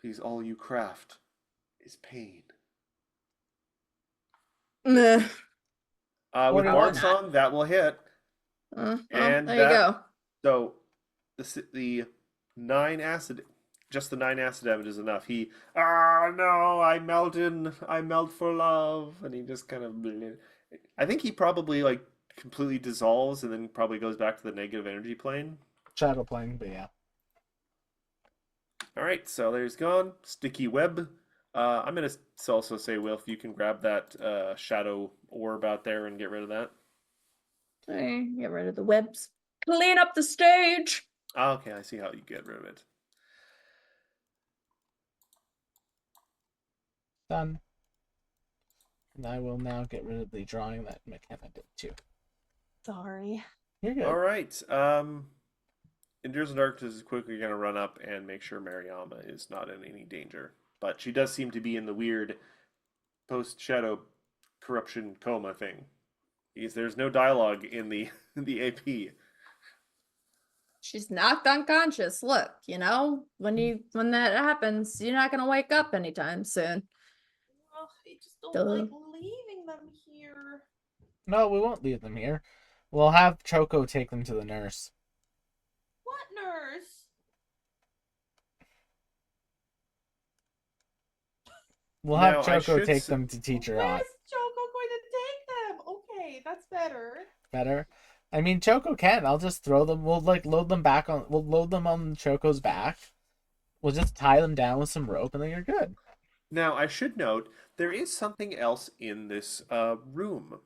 Because all you craft is pain.
Meh.
With
Or not.
Bard Song, that will hit.
Well,
And
there you
that-
go.
So the 9 acid, just the 9 acid damage is enough. He, no, I melt for love, and he just kind of. I think he probably like completely dissolves and then probably goes back to the negative energy plane.
Shadow plane, but yeah.
All right, so there's gone. Sticky web. I'm gonna also say, Will, if you can grab that shadow orb out there and get rid of that.
Okay, get rid of the webs. Clean up the stage.
Okay, I see how you get rid of it.
Done. And I will now get rid of the drawing that McKenna did too.
Sorry.
You're good.
All right. Endures in Darkness is quickly going to run up and make sure Mariama is not in any danger. But she does seem to be in the weird post-shadow corruption coma thing. Because there's no dialogue in the the AP.
She's knocked unconscious. Look, when that happens, you're not gonna wake up anytime soon.
oh, I just don't
Duh.
like leaving them here.
No, we won't leave them here. We'll have Choco take them to the nurse.
What nurse?
We'll have
Now, I
Choco
should
take
s-
them to teach her on.
Where's Choco going to take them? Okay, that's better.
Better. I mean, Choco can. I'll just throw them. We'll load them back on. We'll load them on Choco's back. We'll just tie them down with some rope, and then you're good.
Now, I should note, there is something else in this room.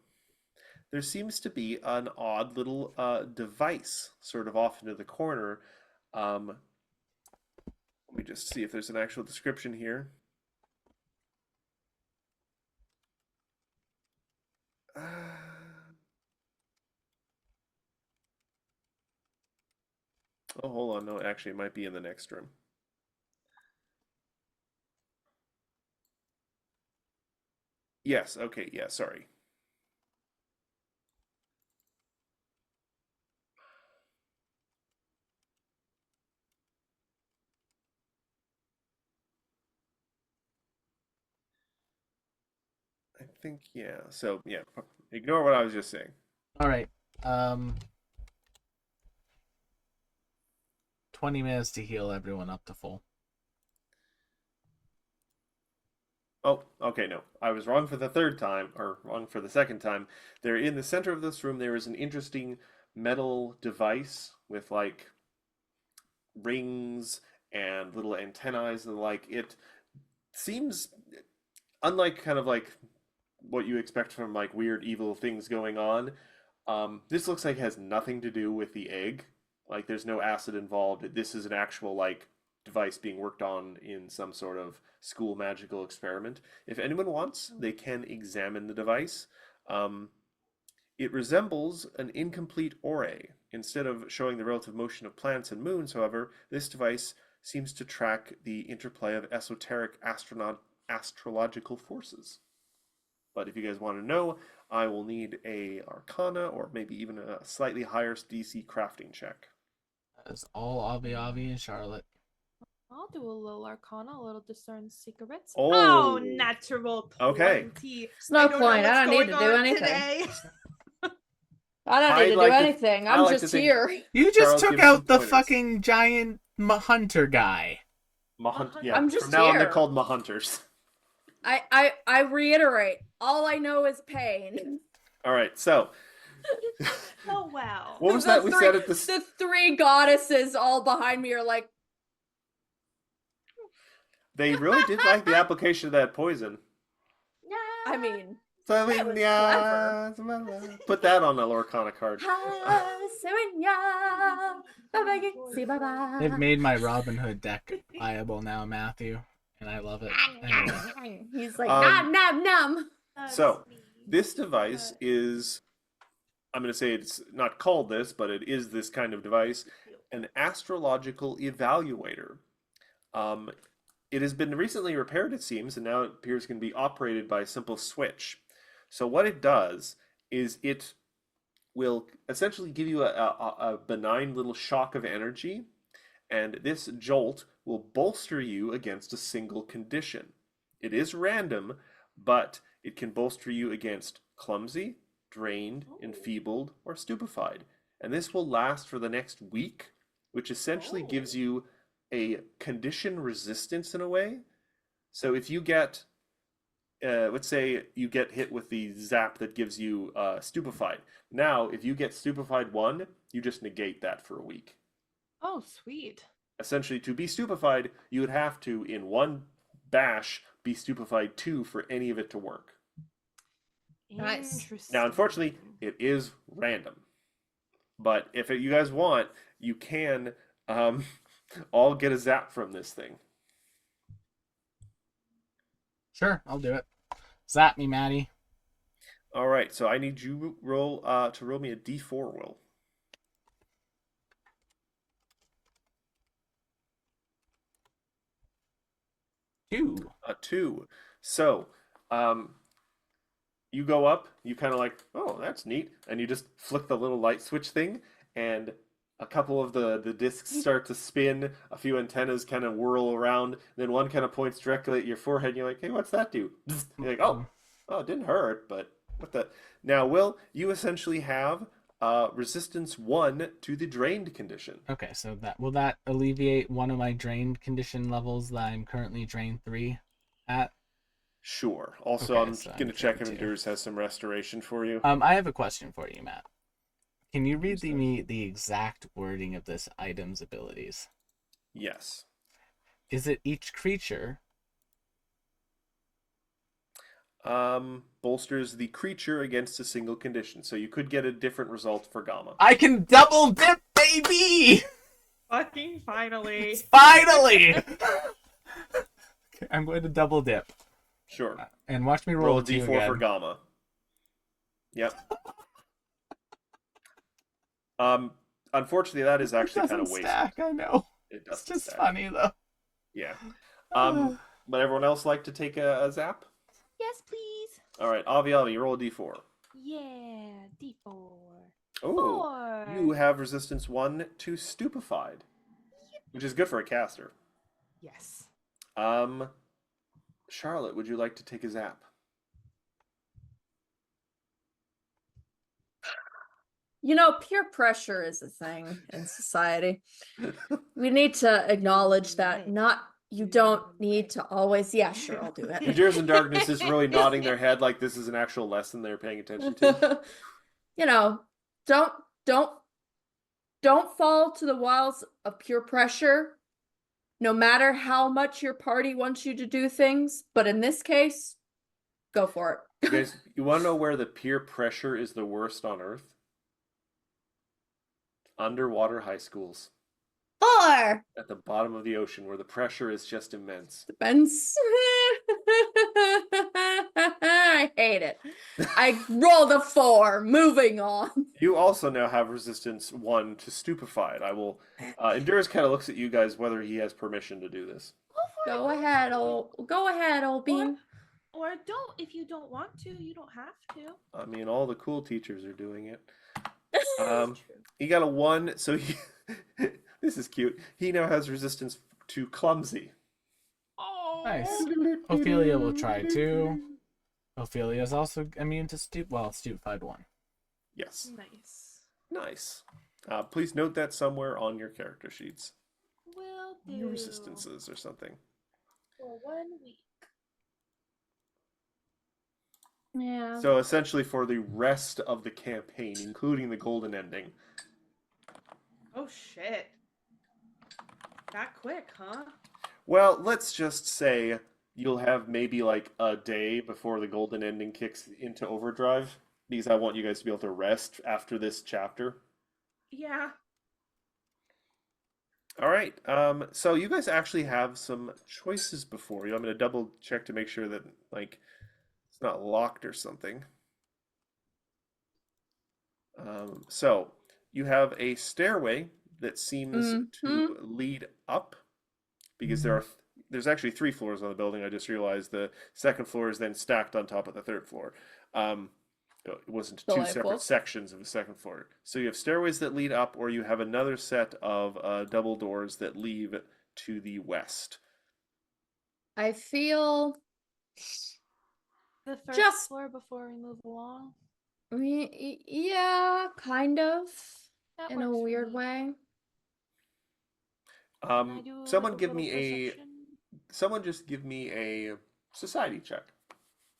There seems to be an odd little device sort of off into the corner. Let me just see if there's an actual description here. Oh, hold on. No, actually, it might be in the next room. Yes, okay, yeah, sorry. I think, yeah. So, yeah, ignore what I was just saying.
All right. 20 minutes to heal everyone up to full.
Oh, okay, no. I was wrong for the third time, or wrong for the second time. There, in the center of this room, there is an interesting metal device with like rings and little antennae and the like. It seems unlike kind of like what you expect from like weird evil things going on. This looks like it has nothing to do with the egg. Like there's no acid involved. This is an actual like device being worked on in some sort of school magical experiment. If anyone wants, they can examine the device. It resembles an incomplete orrery. Instead of showing the relative motion of planets and moons, however, this device seems to track the interplay of esoteric astrological forces. But if you guys want to know, I will need a Arcana or maybe even a slightly higher DC crafting check.
That's all Avi and Charlotte.
I'll do a little Arcana, a little Discern Secrets.
Oh, natural 20.
Okay.
There's no
I don't know
point. I
what's
don't need to
going
do
on
anything.
today.
I don't
I'd
need to
like
do
to-
anything.
I
I'm
like to
just
think-
here.
You just
Charles,
took
give me
out
some
the
pointers.
fucking giant hunter guy.
Yeah,
I'm just
from now on they're
here.
called Mahunters.
I reiterate. All I know is pain.
All right, so
Oh, wow.
what was
The
that we
three-
said at the
The three goddesses all behind me are like,
They really did like the application of that poison.
I mean,
So,
That was
yeah, put that on a Lorcana card.
They've made my Robin Hood deck viable now, Matthew, and I love it. Anyway.
he's like,
Um,
nom nom.
So, this device is, I'm going to say it's not called this, but it is this kind of device, an astrological evaluator. It has been recently repaired, it seems, and now it appears can be operated by a simple switch. So what it does is it will essentially give you a benign little shock of energy, and this jolt will bolster you against a single condition. It is random, but it can bolster you against clumsy, drained, enfeebled, or stupefied. And this will last for the next week, which essentially gives you a condition resistance in a way. So if you get, let's say you get hit with the zap that gives you stupefied. Now, if you get stupefied 1, you just negate that for a week.
Oh, sweet.
Essentially, to be stupefied, you would have to, in one bash, be stupefied 2 for any of it to work.
Nice.
Interesting.
Now, unfortunately, it is random. But if you guys want, you can all get a zap from this thing.
Sure, I'll do it. Zap me, Maddie.
All right, so I need you roll to roll me a d4 roll.
Two.
A 2. So, you go up, you kind of like, oh, that's neat, and you just flick the little light switch thing, and a couple of the discs start to spin, a few antennas kind of whirl around, then one kind of points directly at your forehead, and you're like, hey, what's that do? You're like, oh, it didn't hurt, but what the... Now, Will, you essentially have resistance 1 to the drained condition.
Okay, so will that alleviate one of my drained condition levels that I'm currently drained 3 at?
Sure. Also,
Okay,
I'm
so
going to
I'm
check if
drained 2.
Endures has some restoration for you.
I have a question for you, Matt. Can you read me the exact wording of this item's abilities?
Yes.
Is it each creature?
Bolsters the creature against a single condition. So you could get a different result for Gamma.
I can double dip, baby!
Fucking finally.
Finally! Okay, I'm going to double dip.
Sure.
And watch me
Roll
roll
a
a 2
d4
again.
for Gamma. Yep. Unfortunately, that is actually kind of
doesn't
wasted.
stack, I know.
It
It's
doesn't
just
stack.
funny, though.
Yeah. But everyone else like to take a zap?
Yes, please.
All right, Avi, roll a d4.
Yeah, D4.
Oh,
4.
you have resistance 1 to stupefied, which is good for a caster.
Yes.
Charlotte, would you like to take a zap?
You know, peer pressure is a thing in society. We need to acknowledge that you don't need to always, yeah, sure, I'll do it.
Endures in Darkness is really nodding their head like this is an actual lesson they're paying attention to.
You know, don't don't don't fall to the wiles of peer pressure, no matter how much your party wants you to do things, but in this case, go for
You
it.
guys, you want to know where the peer pressure is the worst on Earth? Underwater high schools
4
at the bottom of the ocean where the pressure is just immense.
depends. I hate it. I rolled a 4. Moving on.
You also now have resistance 1 to stupefied. I will. Endurance kind of looks at you guys whether he has permission to do this.
Go ahead, old bean.
Or don't, if you don't want to, you don't have to.
I mean, all the cool teachers are doing it. He got a 1, so he. This is cute. He now has resistance to clumsy.
Oh,
Nice. Ophelia will try too. Ophelia is also immune to stupefied 1.
Yes.
Nice.
Nice. Please note that somewhere on your character sheets.
Will do.
Your resistances or something.
For 1 week.
Yeah.
So essentially for the rest of the campaign, including the golden ending.
Oh shit. That quick, huh?
Well, let's just say you'll have maybe like a day before the golden ending kicks into overdrive, because I want you guys to be able to rest after this chapter.
Yeah.
All right. So you guys actually have some choices before you. I'm going to double check to make sure that like it's not locked or something. So you have a stairway that seems to lead up, because there's actually 3 floors on the building. I just realized the second floor is then stacked on top of the third floor. It wasn't 2
Delightful.
separate sections of the second floor. So you have stairways that lead up, or you have another set of double doors that lead to the west.
I feel
The first
Just-
floor before we move along.
yeah, kind of
That
in a
works for
weird
me.
way.
Can I do
Someone
a
give
little
me a
perception?
someone just give me a society check,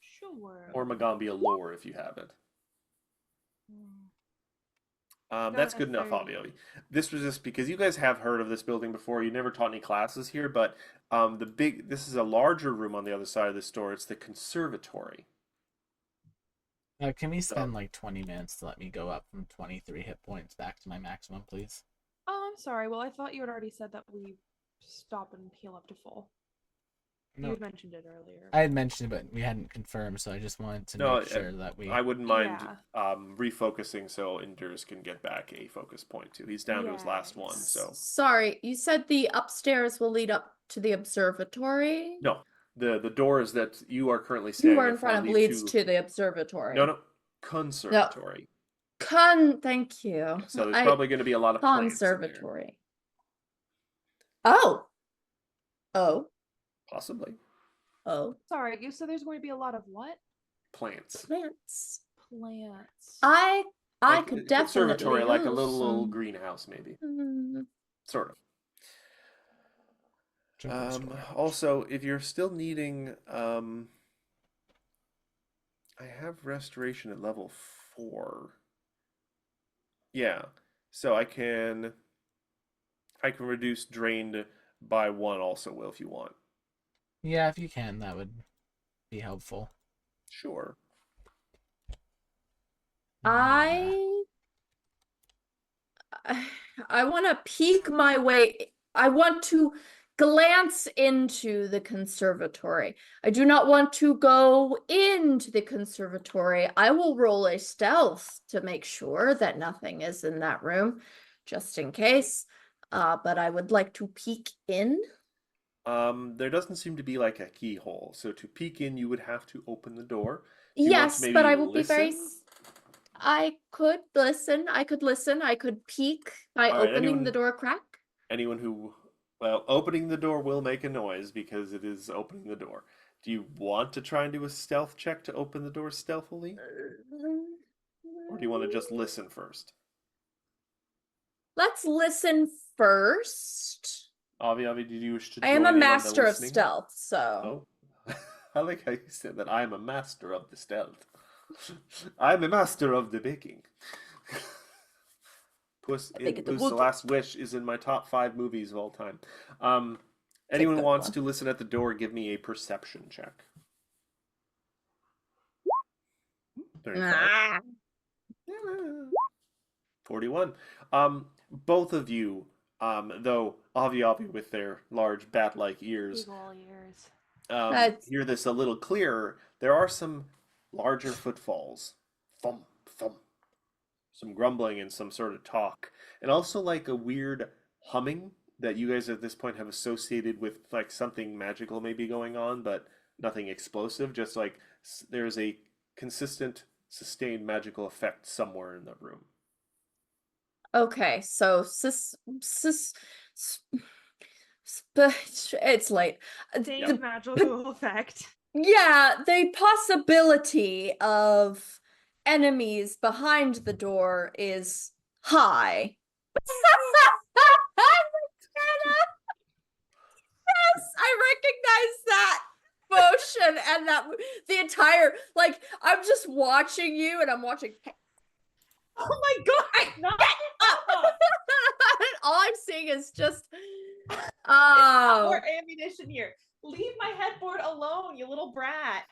Sure.
or Magambia lore if you have it. That's
Got a
good enough,
30.
Fabio. This was just because you guys have heard of this building before. You never taught any classes here, but this is a larger room on the other side of this door. It's the conservatory.
Can we spend like 20 minutes to let me go up from 23 hit points back to my maximum, please?
Oh, I'm sorry. Well, I thought you had already said that we stop and heal up to full. You
No,
had mentioned it earlier.
I had mentioned it, but we hadn't confirmed, so I just wanted to
No,
make sure that we.
I wouldn't mind
Yeah.
refocusing so Endurance can get back a focus point too. He's down to his last one, so
Sorry, you said the upstairs will lead up to the observatory?
no. The doors that you are currently standing
You are in front of
lead
leads to the observatory.
No, conservatory.
Thank you.
So there's probably going to be a lot of plants in there.
Conservatory. Oh.
Possibly
Sorry, you said there's going to be a lot of what?
plants.
Plants.
Plants.
I
Like
could
a
definitely
conservatory, like a
use
little
some.
greenhouse, maybe.
Mm,
Sort of.
Jumper storage.
Also, if you're still needing, I have restoration at level 4. Yeah, so I can reduce drained by 1 also, Will, if you want.
Yeah, if you can, that would be helpful.
Sure.
I want to peek my way. I want to glance into the conservatory. I do not want to go into the conservatory. I will roll a stealth to make sure that nothing is in that room, just in case. But I would like to peek in.
There doesn't seem to be like a keyhole, so to peek in, you would have to open the door. Do you want to
Yes, but I
maybe
will be very.
listen?
I could listen. I could listen. I could peek by
All right,
opening the door crack.
Anyone who, well, opening the door will make a noise because it is opening the door. Do you want to try and do a stealth check to open the door stealthily? Or do you want to just listen first?
Let's listen first.
Avi, did you wish to
I am a
join in on the
master of
listening?
stealth, so.
Oh, I like how you said that. I am a master of the stealth. I am a master of the baking. Puss
I
in
think it's a
Boots: The
good-
Last Wish is in my top 5 movies of all time.
a
Anyone
good
wants
one.
to listen at the door, give me a perception check. 35.
Ah.
41. Both of you, though Avi with their large bat-like ears,
Big ol' ears.
That's-
hear this a little clearer. There are some larger footfalls. Thump, thump. Some grumbling and some sort of talk. And also like a weird humming that you guys at this point have associated with like something magical maybe going on, but nothing explosive. Just like there's a consistent, sustained magical effect somewhere in the room.
Okay, so it's late.
Same
The-
magical effect.
yeah, the possibility of enemies behind the door is high. Yes, I recognize that motion and that the entire like I'm just watching you and I'm watching
Oh my god! Not
all I'm seeing is just
more
oh
ammunition here. Leave my headboard alone, you little brat.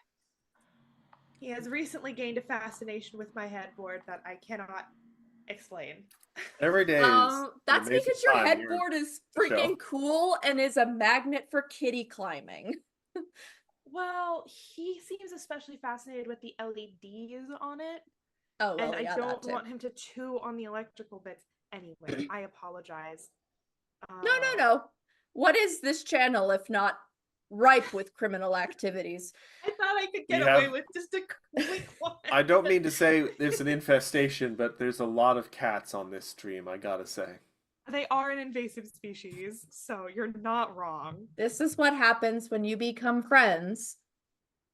He has recently gained a fascination with my headboard that I cannot explain.
Every day is an
that's
amazing
because your
time here.
headboard is
Show.
freaking cool and is a magnet for kitty climbing.
Well, he seems especially fascinated with the LEDs on it,
Oh well,
and
yeah,
I
that
don't
too.
want him to chew on the electrical bits. Anyway, I apologize.
No. What is this channel if not ripe with criminal activities?
I thought I could get
We
away
have-
with just a quick one.
I don't mean to say there's an infestation, but there's a lot of cats on this stream, I gotta say.
They are an invasive species, so you're not wrong.
This is what happens when you become friends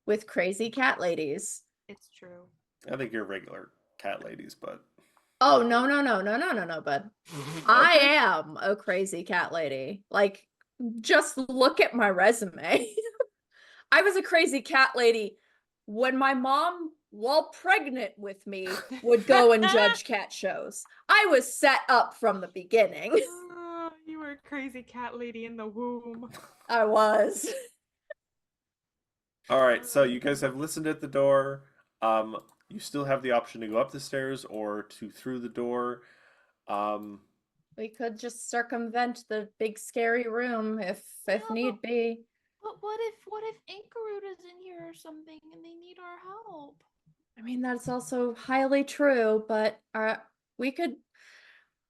with crazy cat ladies.
It's true.
I think you're regular cat ladies, but
Oh no, bud. I am a crazy cat lady. Like, just look at my resume. I was a crazy cat lady when my mom, while pregnant with me, would go and judge cat shows. I was set up from the beginning.
You were a crazy cat lady in the womb.
I was.
all right. So you guys have listened at the door. You still have the option to go up the stairs or to through the door.
We could just circumvent the big scary room if
Yeah,
need be.
But what if Inkarud is in here or something and they need our help?
I mean, that's also highly true, but we could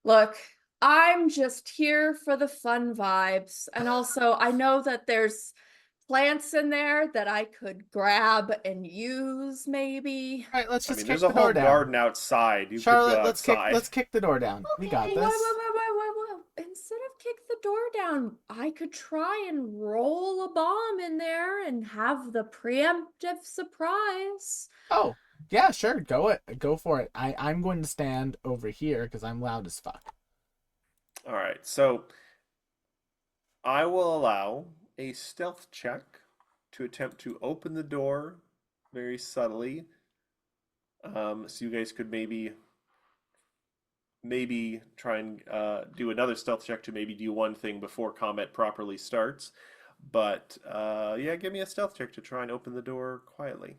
look. I'm just here for the fun vibes. And also, I know that there's plants in there that I could grab and use, maybe.
All right, let's
I
just
mean,
kick
there's
the
a whole
door down.
garden outside. You
Charlotte,
could go
let's kick.
outside.
Let's kick the door down. We got
Okay,
this.
whoa. Instead of kick the door down, I could try and roll a bomb in there and have the preemptive surprise.
Oh, yeah, sure. Go for it. I'm going to stand over here because I'm loud as fuck.
All right. So I will allow a stealth check to attempt to open the door very subtly. So you guys could maybe try and do another stealth check to maybe do one thing before combat properly starts. But yeah, give me a stealth check to try and open the door quietly.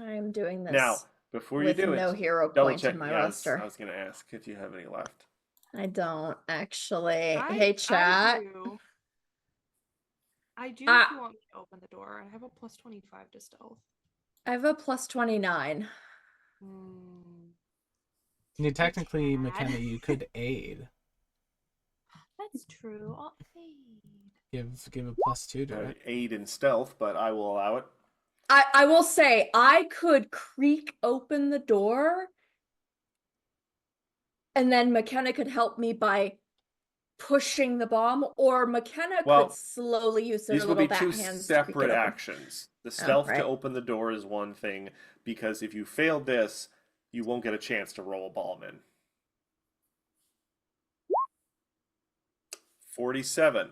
I am doing this
Now, before you
with
do
no
it,
hero
double
point
check.
in my
Yeah, I
roster.
was going to ask if you have any left.
I don't actually.
I-
Hey, chat.
I do
Ah.
if you want me to open the door. I have a plus 25 to stealth.
I have a plus 29.
Technically,
Dad.
McKenna, you could aid.
That's true. I'll aid.
Give a +2 to it.
Aid in stealth, but I will allow it.
I will say I could creak open the door and then McKenna could help me by pushing the bomb, or McKenna
Well,
could slowly use their
These will
little
be two
backhands to creak it
separate
open.
actions. The stealth
right.
to open the door is one thing, because if you fail this, you won't get a chance to roll a bomb in. 47.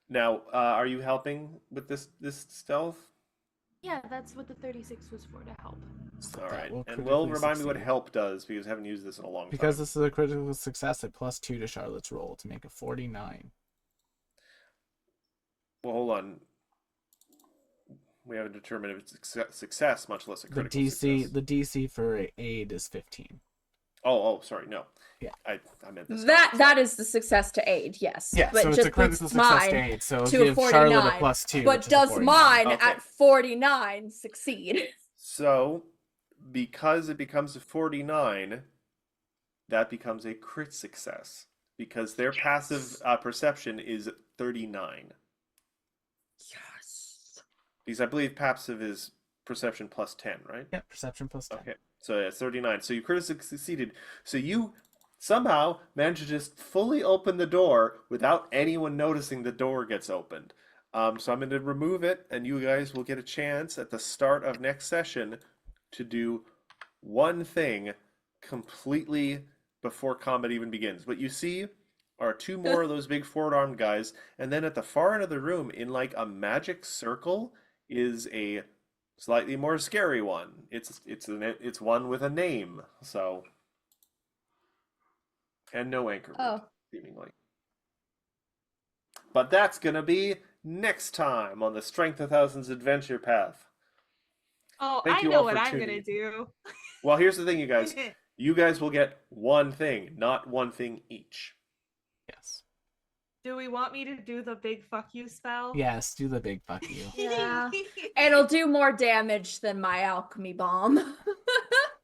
Now, are you helping with this stealth?
Yeah, that's what the 36 was for, to help.
So
All
that
right,
will
and will
critically
remind me what
succeed.
help does because I haven't used this in a long
Because
time.
this is a critical success at +2 to Charlotte's roll to make a 49.
Well, hold on. We haven't determined if it's success, much less a
The
critical
DC
success.
the DC for aid is 15.
Oh, sorry, no.
Yeah.
I meant this.
That is the success to aid, yes.
Yeah,
but
so it's
just
a critical
puts
success to
mine
aid. So
to a
give Charlotte a
49,
+2.
but
which is a
does
49.
mine
Okay.
at 49 succeed?
So, because it becomes a 49, that becomes a crit success. Because their passive perception is 39.
Yes.
Because I believe passive is perception plus 10, right?
Yeah, perception +10.
Okay, so it's 39. So you critically succeeded. So you somehow managed to just fully open the door without anyone noticing the door gets opened. So I'm going to remove it, and you guys will get a chance at the start of next session to do one thing completely before combat even begins. What you see are two more of those big forward-armed guys, and then at the far end of the room, in like a magic circle, is a slightly more scary one. It's one with a name. So, and no anchorment,
Oh.
seemingly. But that's gonna be next time on the Strength of Thousands adventure path.
Oh,
Thank
I
you
know
all
what
for
I'm
tuning
gonna
in.
do.
Well, here's the thing, you guys. You guys will get one thing, not one thing each.
Yes.
Do we want me to do the big fuck you spell?
Yes, do the big fuck you.
Yeah. It'll do more damage than my alchemy bomb.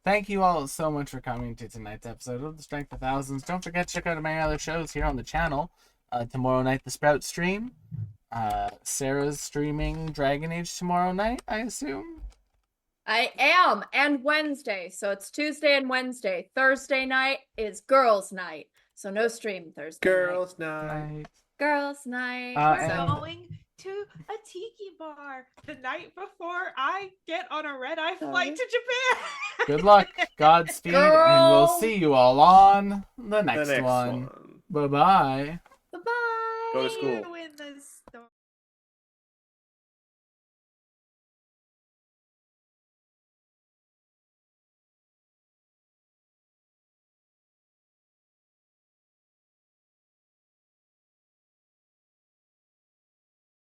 Thank you all so much for coming to tonight's episode of The Strength of Thousands. Don't forget to check out my other shows here on the channel. Tomorrow night, the Sprout stream. Sarah's streaming Dragon Age tomorrow night, I assume.
I am, and Wednesday. So it's Tuesday and Wednesday. Thursday night is girls' night. So no stream Thursday night.
Girls' night.
Night.
Girls' night.
We're
and-
going to a tiki bar the night before I get on a red-eye flight to Japan.
Good luck, Godspeed, and we'll
Girl.
see you all on the next,
The next
one.
one.
Bye-bye.
Bye-bye.
Go to
See
school.
you in the